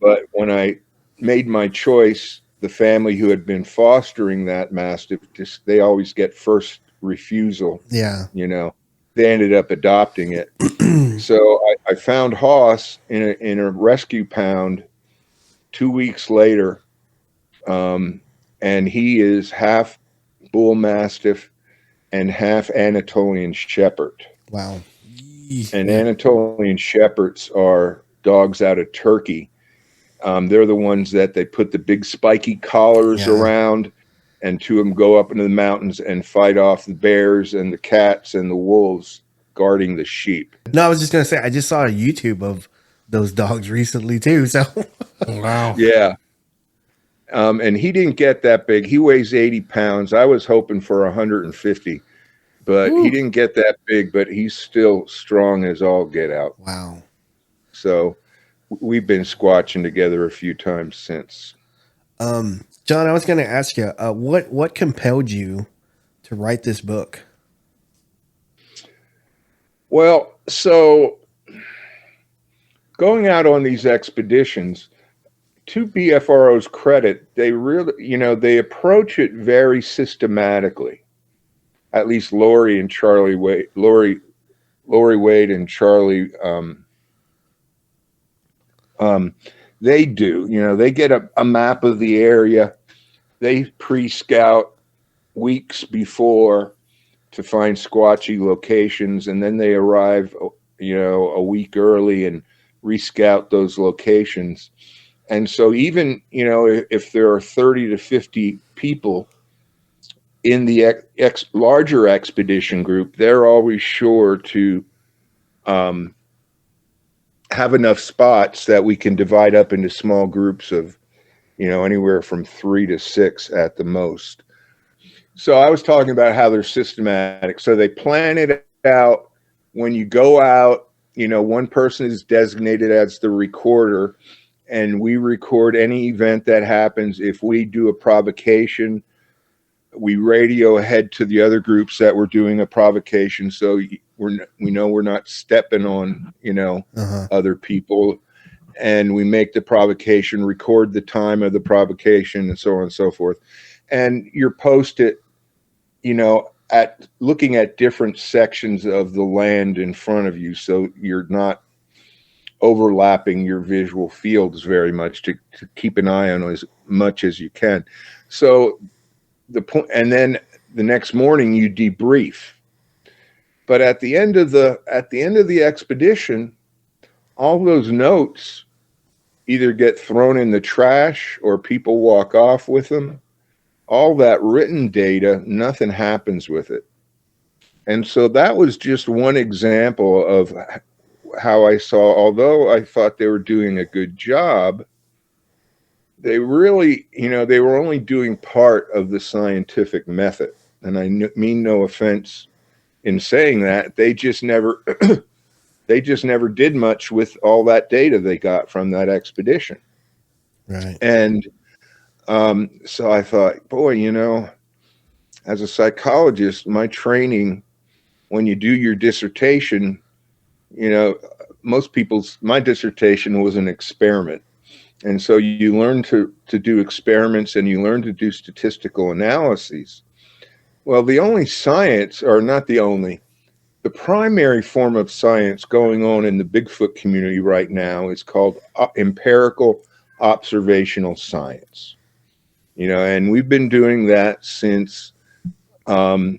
But when I made my choice, the family who had been fostering that Mastiff, they always get first refusal. Yeah. They ended up adopting it. So I found Hoss in a rescue pound 2 weeks later. And he is half bull mastiff and half Anatolian shepherd. Wow. And Anatolian shepherds are dogs out of Turkey. They're the ones that they put the big spiky collars around, and two of them go up into the mountains and fight off the bears and the cats and the wolves guarding the sheep. No, I was just going to say, I just saw a YouTube of those dogs recently too. So Wow. Yeah. And he didn't get that big. He weighs 80 pounds. I was hoping for 150, but he didn't get that big, but he's still strong as all get out. wow. So we've been squatching together a few times since. John, I was going to ask you, what compelled you to write this book? Well, so going out on these expeditions, to BFRO's credit, they really, they approach it very systematically. At least Lori and Charlie Wade, Lori Wade and Charlie, they do. They get a map of the area. They pre-scout weeks before to find squatchy locations, and then they arrive, a week early and rescout those locations. And so even, if there are 30 to 50 people in the larger expedition group, they're always sure to have enough spots that we can divide up into small groups of, anywhere from 3 to 6 at the most. So I was talking about how they're systematic. So they plan it out. When you go out, one person is designated as the recorder, and we record any event that happens. If we do a provocation, we radio ahead to the other groups that we're doing a provocation. So we know we're not stepping on, other people. And we make the provocation, record the time of the provocation, and so on and so forth. And you're posted, at looking at different sections of the land in front of you. So you're not overlapping your visual fields very much to keep an eye on as much as you can. So and then the next morning you debrief. But at the end of the expedition, all those notes either get thrown in the trash or people walk off with them. All that written data, nothing happens with it. And so that was just one example of how I saw, although I thought they were doing a good job, they really, they were only doing part of the scientific method. And I mean no offense in saying that. They just never did much with all that data they got from that expedition. Right. And so I thought, boy, as a psychologist, my training, when you do your dissertation, my dissertation was an experiment. And so you learn to do experiments and you learn to do statistical analyses. Well, the only science, or not the only, the primary form of science going on in the Bigfoot community right now is called empirical observational science. And we've been doing that since the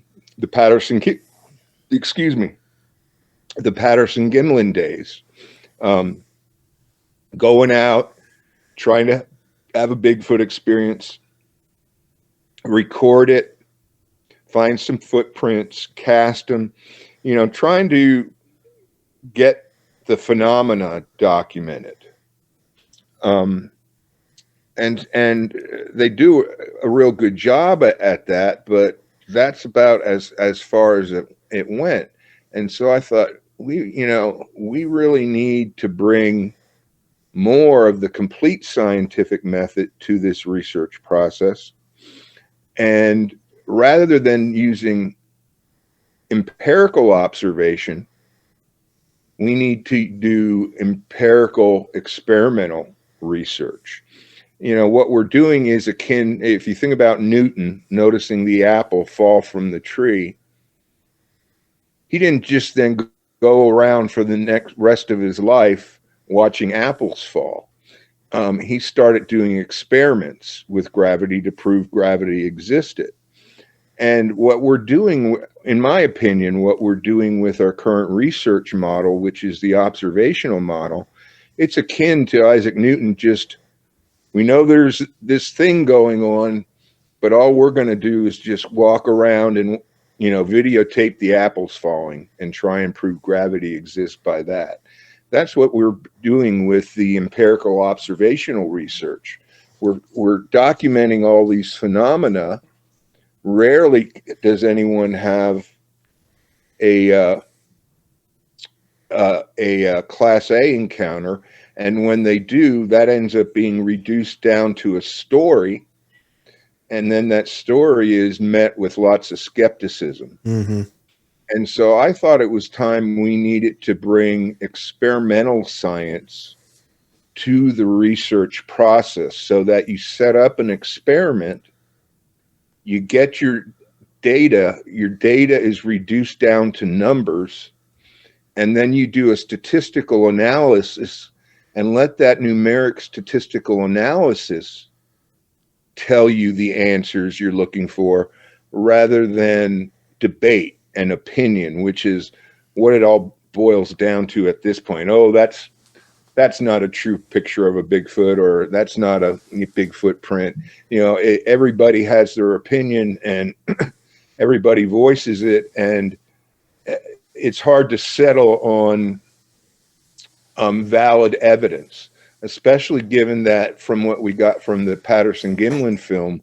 Patterson-Gimlin days. Going out, trying to have a Bigfoot experience, record it, find some footprints, cast them, trying to get the phenomena documented. And they do a real good job at that, but that's about as far as it went. And so I thought, we really need to bring more of the complete scientific method to this research process. And rather than using empirical observation, we need to do empirical experimental research. What we're doing is akin, if you think about Newton noticing the apple fall from the tree, he didn't just then go around for the rest of his life watching apples fall. He started doing experiments with gravity to prove gravity existed. And what we're doing, in my opinion, what we're doing with our current research model, which is the observational model, it's akin to Isaac Newton. We know there's this thing going on, but all we're going to do is just walk around and, videotape the apples falling and try and prove gravity exists by that. That's what we're doing with the empirical observational research. We're documenting all these phenomena. Rarely does anyone have a Class A encounter, and when they do, that ends up being reduced down to a story, and then that story is met with lots of skepticism. Mm-hmm. And so I thought it was time we needed to bring experimental science to the research process, so that you set up an experiment, you get your data is reduced down to numbers, and then you do a statistical analysis and let that numeric statistical analysis tell you the answers you're looking for, rather than debate and opinion, which is what it all boils down to at this point. Oh, that's not a true picture of a Bigfoot, or that's not a Bigfoot print. Everybody has their opinion and everybody voices it, and it's hard to settle on valid evidence, especially given that from what we got from the Patterson-Gimlin film,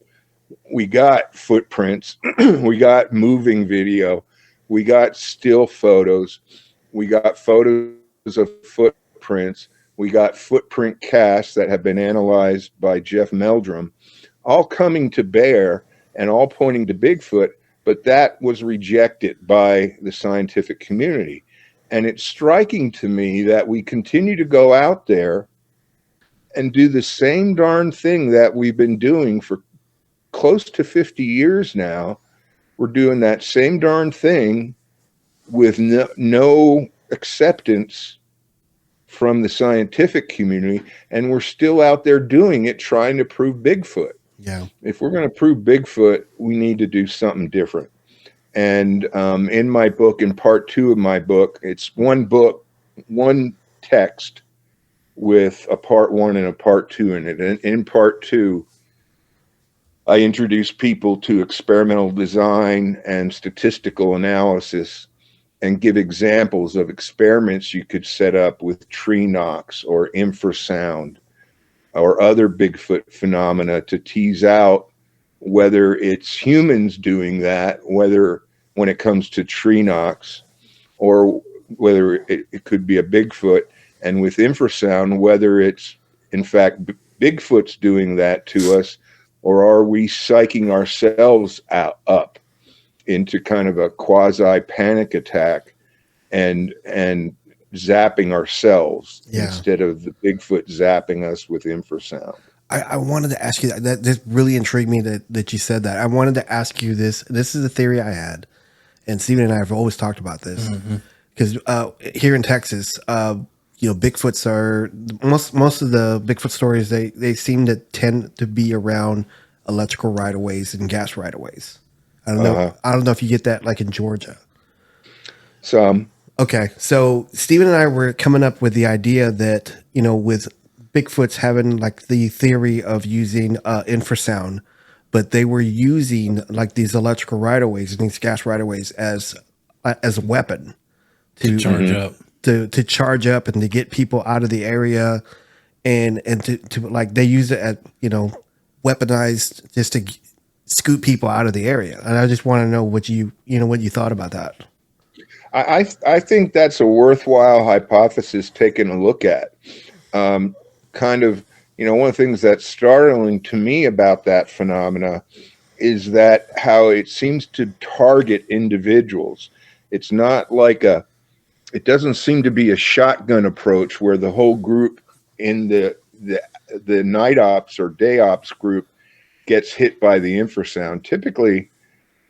we got footprints, we got moving video, we got still photos, we got photos of footprints, we got footprint casts that have been analyzed by Jeff Meldrum, all coming to bear and all pointing to Bigfoot, but that was rejected by the scientific community. And it's striking to me that we continue to go out there and do the same darn thing that we've been doing for close to 50 years now. We're doing that same darn thing with no acceptance from the scientific community, and we're still out there doing it, trying to prove Bigfoot. Yeah. If we're going to prove Bigfoot, we need to do something different. And in my book, in part 2 of my book, it's one book, one text with a part 1 and a part 2 in it. And in part 2, I introduce people to experimental design and statistical analysis, and give examples of experiments you could set up with tree knocks or infrasound or other Bigfoot phenomena to tease out whether it's humans doing that, whether when it comes to tree knocks, or whether it could be a Bigfoot, and with infrasound, whether it's in fact Bigfoot's doing that to us, or are we psyching ourselves up into kind of a quasi panic attack and zapping ourselves instead of the Bigfoot zapping us with infrasound. I wanted to ask you that. This really intrigued me that you said that. I wanted to ask you this. This is a theory I had, and Steven and I have always talked about this, because here in Texas, Bigfoots are most of the Bigfoot stories. They seem to tend to be around electrical right-of-ways and gas right-of-ways. I don't know. I don't know if you get that like in Georgia. Some. Okay, so Steven and I were coming up with the idea that with Bigfoot's having like the theory of using infrasound, but they were using like these electrical right-of-ways and these gas right-of-ways as a weapon to charge up, to charge up and to get people out of the area, and to like they use it at weaponized just to scoot people out of the area. And I just want to know what you thought about that. I think that's a worthwhile hypothesis taking a look at. Kind of, one of the things that's startling to me about that phenomena is that how it seems to target individuals. It's not like it doesn't seem to be a shotgun approach where the whole group in the night ops or day ops group gets hit by the infrasound. Typically,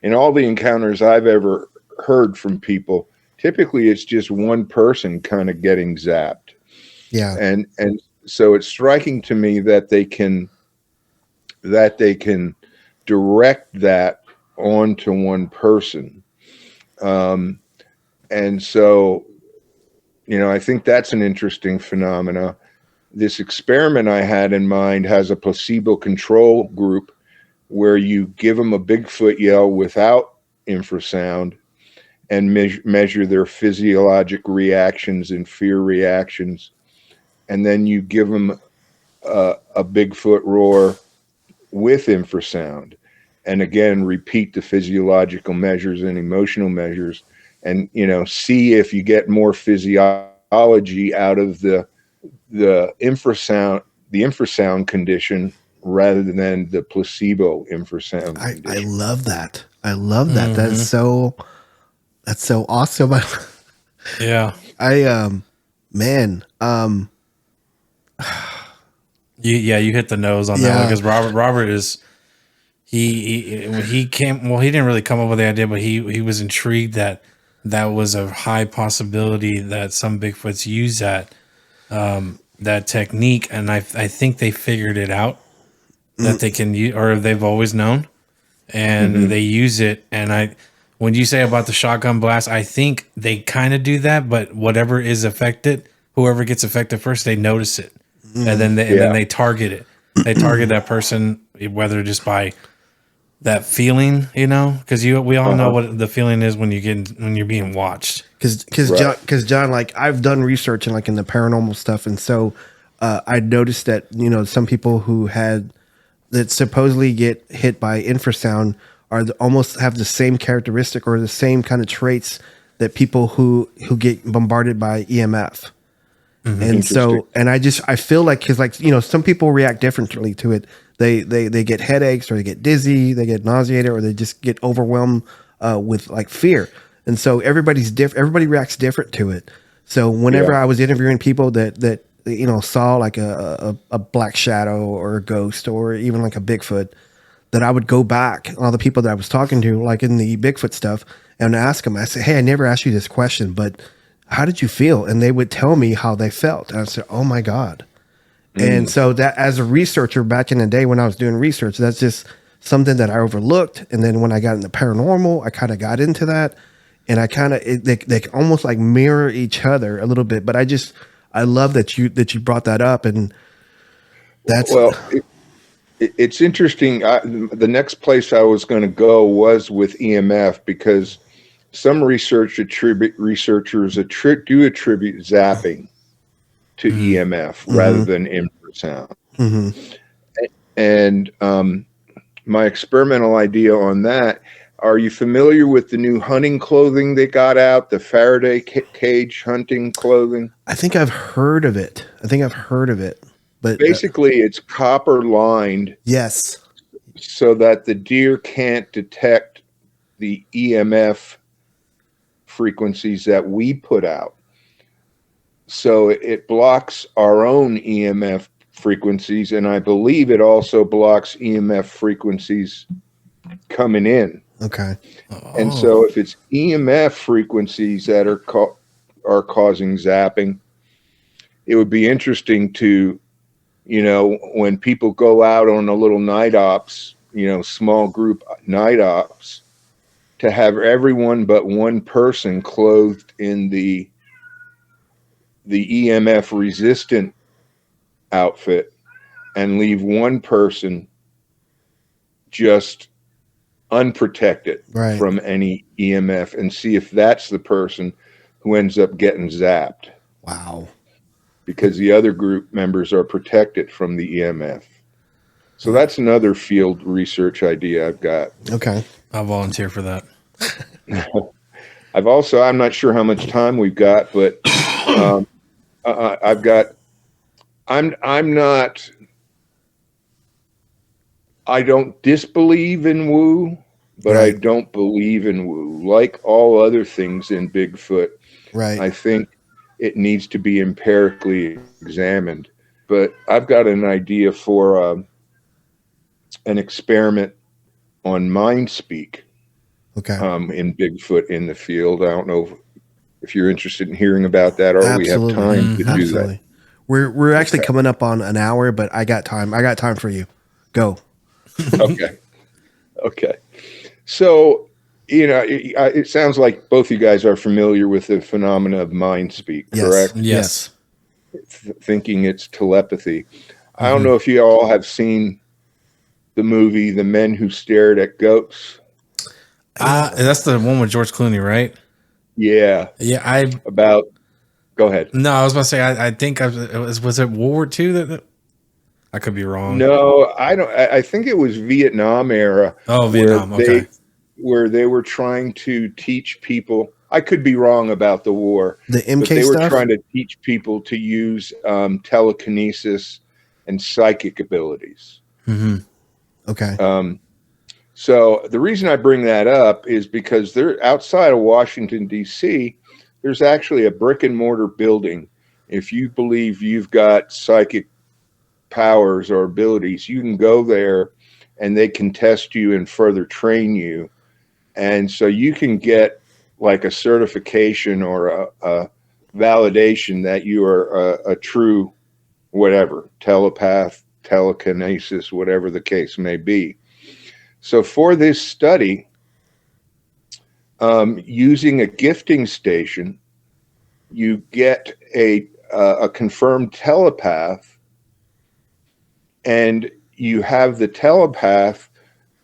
in all the encounters I've ever heard from people, typically it's just one person kind of getting zapped. Yeah. And so it's striking to me that they can direct that onto one person. And so, I think that's an interesting phenomena. This experiment I had in mind has a placebo control group where you give them a Bigfoot yell without infrasound, and measure their physiologic reactions and fear reactions. And then you give them a Bigfoot roar with infrasound. And again, repeat the physiological measures and emotional measures, and, see if you get more physiology out of the infrasound condition rather than the placebo infrasound condition. I love that. I love that. Mm-hmm. That's so awesome. Yeah. You hit the nose on that one, because Robert is, he didn't really come up with the idea, but he was intrigued that was a high possibility that some Bigfoots use that technique. And I think they figured it out, that they can use, or they've always known, and they use it. And when you say about the shotgun blast, I think they kind of do that, but whatever is affected, whoever gets affected first, they notice it. And then they target it. They target that person, whether just by that feeling, because we all know what the feeling is when you're being watched. Because John, like, I've done research in the paranormal stuff, and so I noticed that some people who that supposedly get hit by infrasound almost have the same characteristic or the same kind of traits that people who get bombarded by EMF. And so, and I feel like, because some people react differently to it. They get headaches, or they get dizzy, they get nauseated, or they just get overwhelmed with fear. And so everybody's different. Everybody reacts different to it. So whenever I was interviewing people that saw a black shadow or a ghost or even a Bigfoot, that I would go back, all the people that I was talking to, in the Bigfoot stuff, and ask them. I said, "Hey, I never asked you this question, but how did you feel?" And they would tell me how they felt. And I said, "Oh my God." And so that, as a researcher back in the day when I was doing research, that's just something that I overlooked. And then when I got into paranormal, I kind of got into that, and they almost mirror each other a little bit. But I love that you brought that up. And that's, it's interesting. The next place I was going to go was with EMF, because some researchers attribute zapping to EMF rather than infrasound. And my experimental idea on that, are you familiar with the new hunting clothing they got out, the Faraday cage hunting clothing? I think I've heard of it. But basically it's copper lined. Yes. So that the deer can't detect the EMF frequencies that we put out. So it blocks our own EMF frequencies, and I believe it also blocks EMF frequencies coming in. Okay. And so if it's EMF frequencies that are causing zapping, it would be interesting to, when people go out on a little night ops, small group night ops, to have everyone but one person clothed in the EMF resistant outfit, and leave one person just unprotected from any EMF, and see if that's the person who ends up getting zapped. Wow. Because the other group members are protected from the EMF. So that's another field research idea I've got. Okay. I'll volunteer for that. I'm not sure how much time we've got, but I don't disbelieve in woo, but I don't believe in woo. Like all other things in Bigfoot, I think it needs to be empirically examined. But I've got an idea for an experiment on mind speak. Okay. In Bigfoot in the field. I don't know if you're interested in hearing about that, or Absolutely. we have time to do that. We're actually coming up on an hour, but I got time. I got time for you. Go. Okay. So, it sounds like both you guys are familiar with the phenomena of mind speak, correct? Yes. Thinking it's telepathy. I don't know if you all have seen the movie The Men Who Stared at Goats. That's the one with George Clooney, right? Yeah. Yeah, Go ahead. No, I was about to say. I think was it World War II that I could be wrong. No, I don't. I think it was Vietnam era. Oh, Vietnam. Okay. Where they were trying to teach people. I could be wrong about the war. The MK but they were stuff? trying to teach people to use telekinesis and psychic abilities. Mm-hmm. Okay. So the reason I bring that up is because they're outside of Washington, D.C., there's actually a brick and mortar building. If you believe you've got psychic powers or abilities, you can go there and they can test you and further train you. And so you can get like a certification or a validation that you are a true whatever, telepath, telekinesis, whatever the case may be. So for this study, using a gifting station, you get a confirmed telepath, and you have the telepath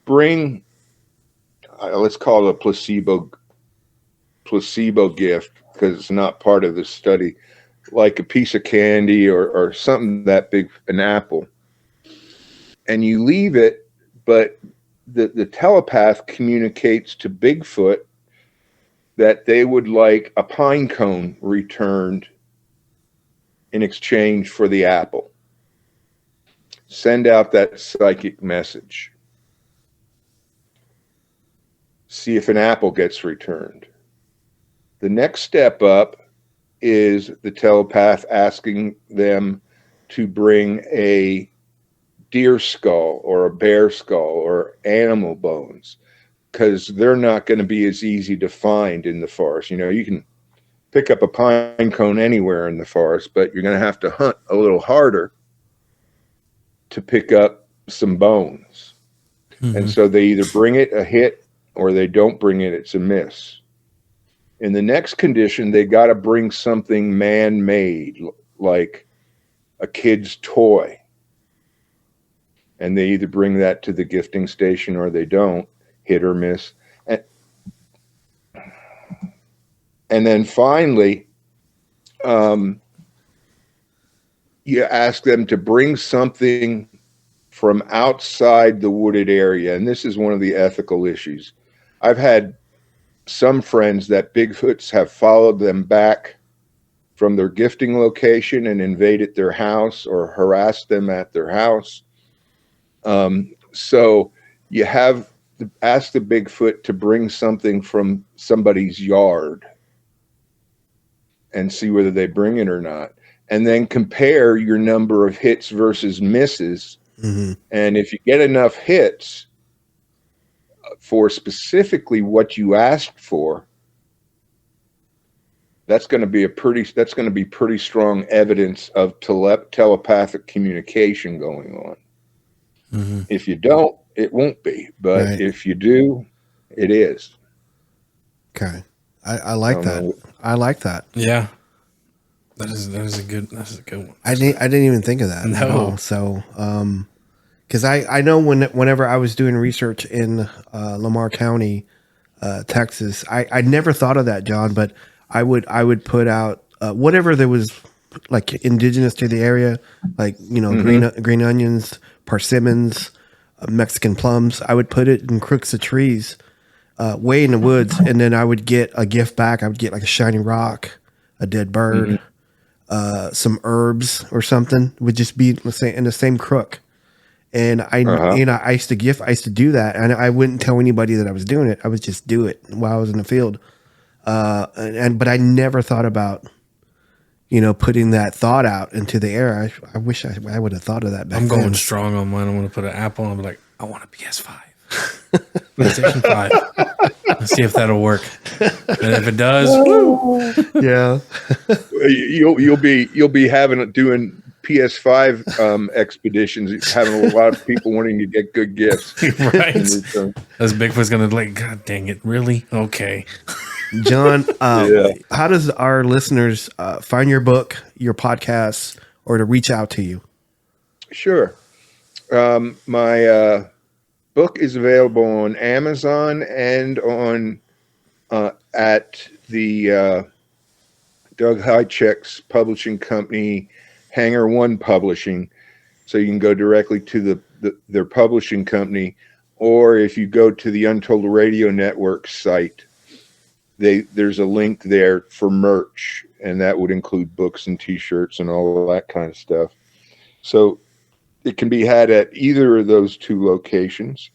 bring, let's call it a placebo gift, because it's not part of the study, like a piece of candy or something that big, an apple, and you leave it, but the telepath communicates to Bigfoot that they would like a pine cone returned in exchange for the apple. Send out that psychic message. See if an apple gets returned. The next step up is the telepath asking them to bring a deer skull or a bear skull or animal bones, because they're not going to be as easy to find in the forest. You know, you can pick up a pine cone anywhere in the forest, but you're going to have to hunt a little harder to pick up some bones. Mm-hmm. And so they either bring it, a hit, or they don't bring it, it's a miss. In the next condition, they got to bring something man-made, like a kid's toy. And they either bring that to the gifting station or they don't, hit or miss. And then finally, you ask them to bring something from outside the wooded area. And this is one of the ethical issues. I've had some friends that Bigfoots have followed them back from their gifting location and invaded their house or harassed them at their house. So you have to ask the Bigfoot to bring something from somebody's yard and see whether they bring it or not. And then compare your number of hits versus misses. Mm-hmm. And if you get enough hits for specifically what you asked for, that's going to be pretty strong evidence of telepathic communication going on. Mm-hmm. If you don't, it won't be. But right. If you do, it is. Okay. I like that. I like that. Yeah. That is a good one. I didn't even think of that. No. At all. So, because I know whenever I was doing research in Lamar County, Texas, I never thought of that, John, but I would put out whatever there was like indigenous to the area, like, you know, mm-hmm. green onions, persimmons, Mexican plums. I would put it in crooks of trees, way in the woods, and then I would get a gift back. I would get like a shiny rock, a dead bird, some herbs or something. It would just be, let's say, in the same crook. And I used to do that, and I wouldn't tell anybody that I was doing it. I would just do it while I was in the field. But I never thought about, you know, putting that thought out into the air. I wish I would have thought of that back then. I'm going strong on mine. I'm going to put an Apple and I'll be like, I want a PS5. PlayStation 5. Let's see if that'll work. And if it does, yeah. You'll be doing PS5 expeditions, having a lot of people wanting to get good gifts. Right. As Bigfoot's going to like, God dang it. Really? Okay. John, how does our listeners find your book, your podcast, or to reach out to you? Sure. My book is available on Amazon and on at the Doug Hychek's publishing company, Hangar One Publishing. So you can go directly to their publishing company, or if you go to the Untold Radio Network site, there's a link there for merch, and that would include books and T-shirts and all of that kind of stuff. So it can be had at either of those two locations.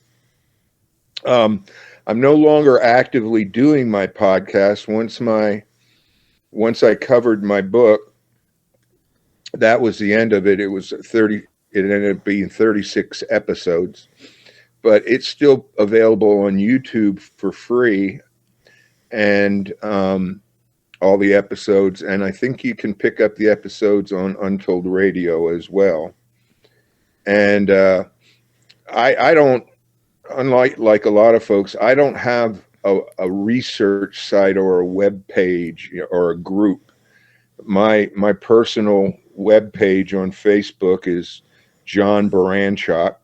I'm no longer actively doing my podcast. Once I covered my book, that was the end of it. It was 30. It ended up being 36 episodes, but it's still available on YouTube for free, and all the episodes. And I think you can pick up the episodes on Untold Radio as well. And I don't, unlike a lot of folks, I don't have a research site or a web page or a group. My personal web page on Facebook is John Baranchok,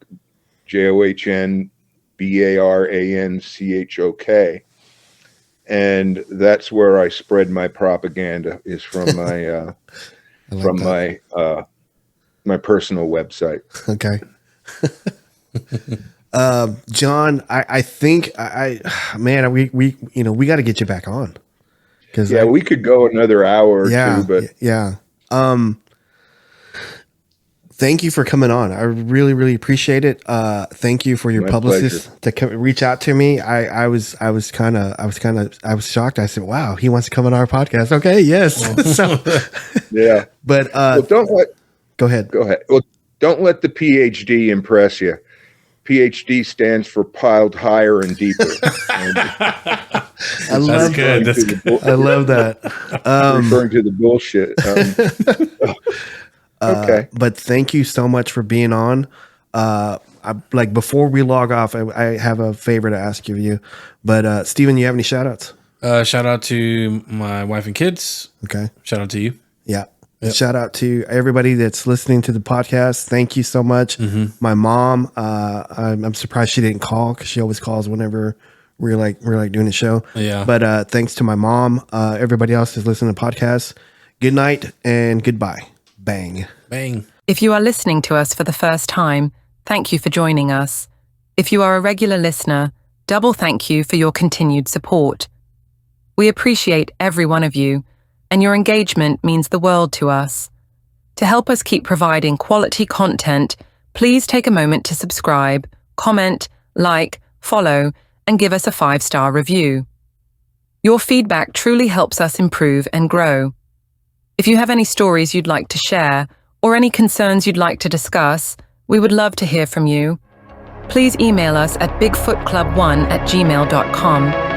JohnBaranchok, and that's where I spread my propaganda, is from my my personal website. Okay. John, I think man, we got to get you back on, because we could go another hour or two, but thank you for coming on. I really, really appreciate it. Thank you for your publicist to reach out to me. I was shocked. I said, "Wow, he wants to come on our podcast." Okay, yes. So, yeah, but go ahead. Well, don't let the Ph.D. impress you. Ph.D. stands for piled higher and deeper. I love that. I love that. Referring to the bullshit. Okay. But thank you so much for being on. Before we log off, I have a favor to ask of you. But Steven, you have any shout outs? Shout out to my wife and kids. Okay. Shout out to you. Yeah. Yep. Shout out to everybody that's listening to the podcast. Thank you so much. Mm-hmm. My mom, I'm surprised she didn't call, because she always calls whenever we're doing a show. Yeah. But thanks to my mom, everybody else that's listening to the podcast. Good night and goodbye. Bang. Bang. If you are listening to us for the first time, thank you for joining us. If you are a regular listener, double thank you for your continued support. We appreciate every one of you, and your engagement means the world to us. To help us keep providing quality content, please take a moment to subscribe, comment, like, follow, and give us a 5-star review. Your feedback truly helps us improve and grow. If you have any stories you'd like to share, or any concerns you'd like to discuss, we would love to hear from you. Please email us at bigfootclub1@gmail.com.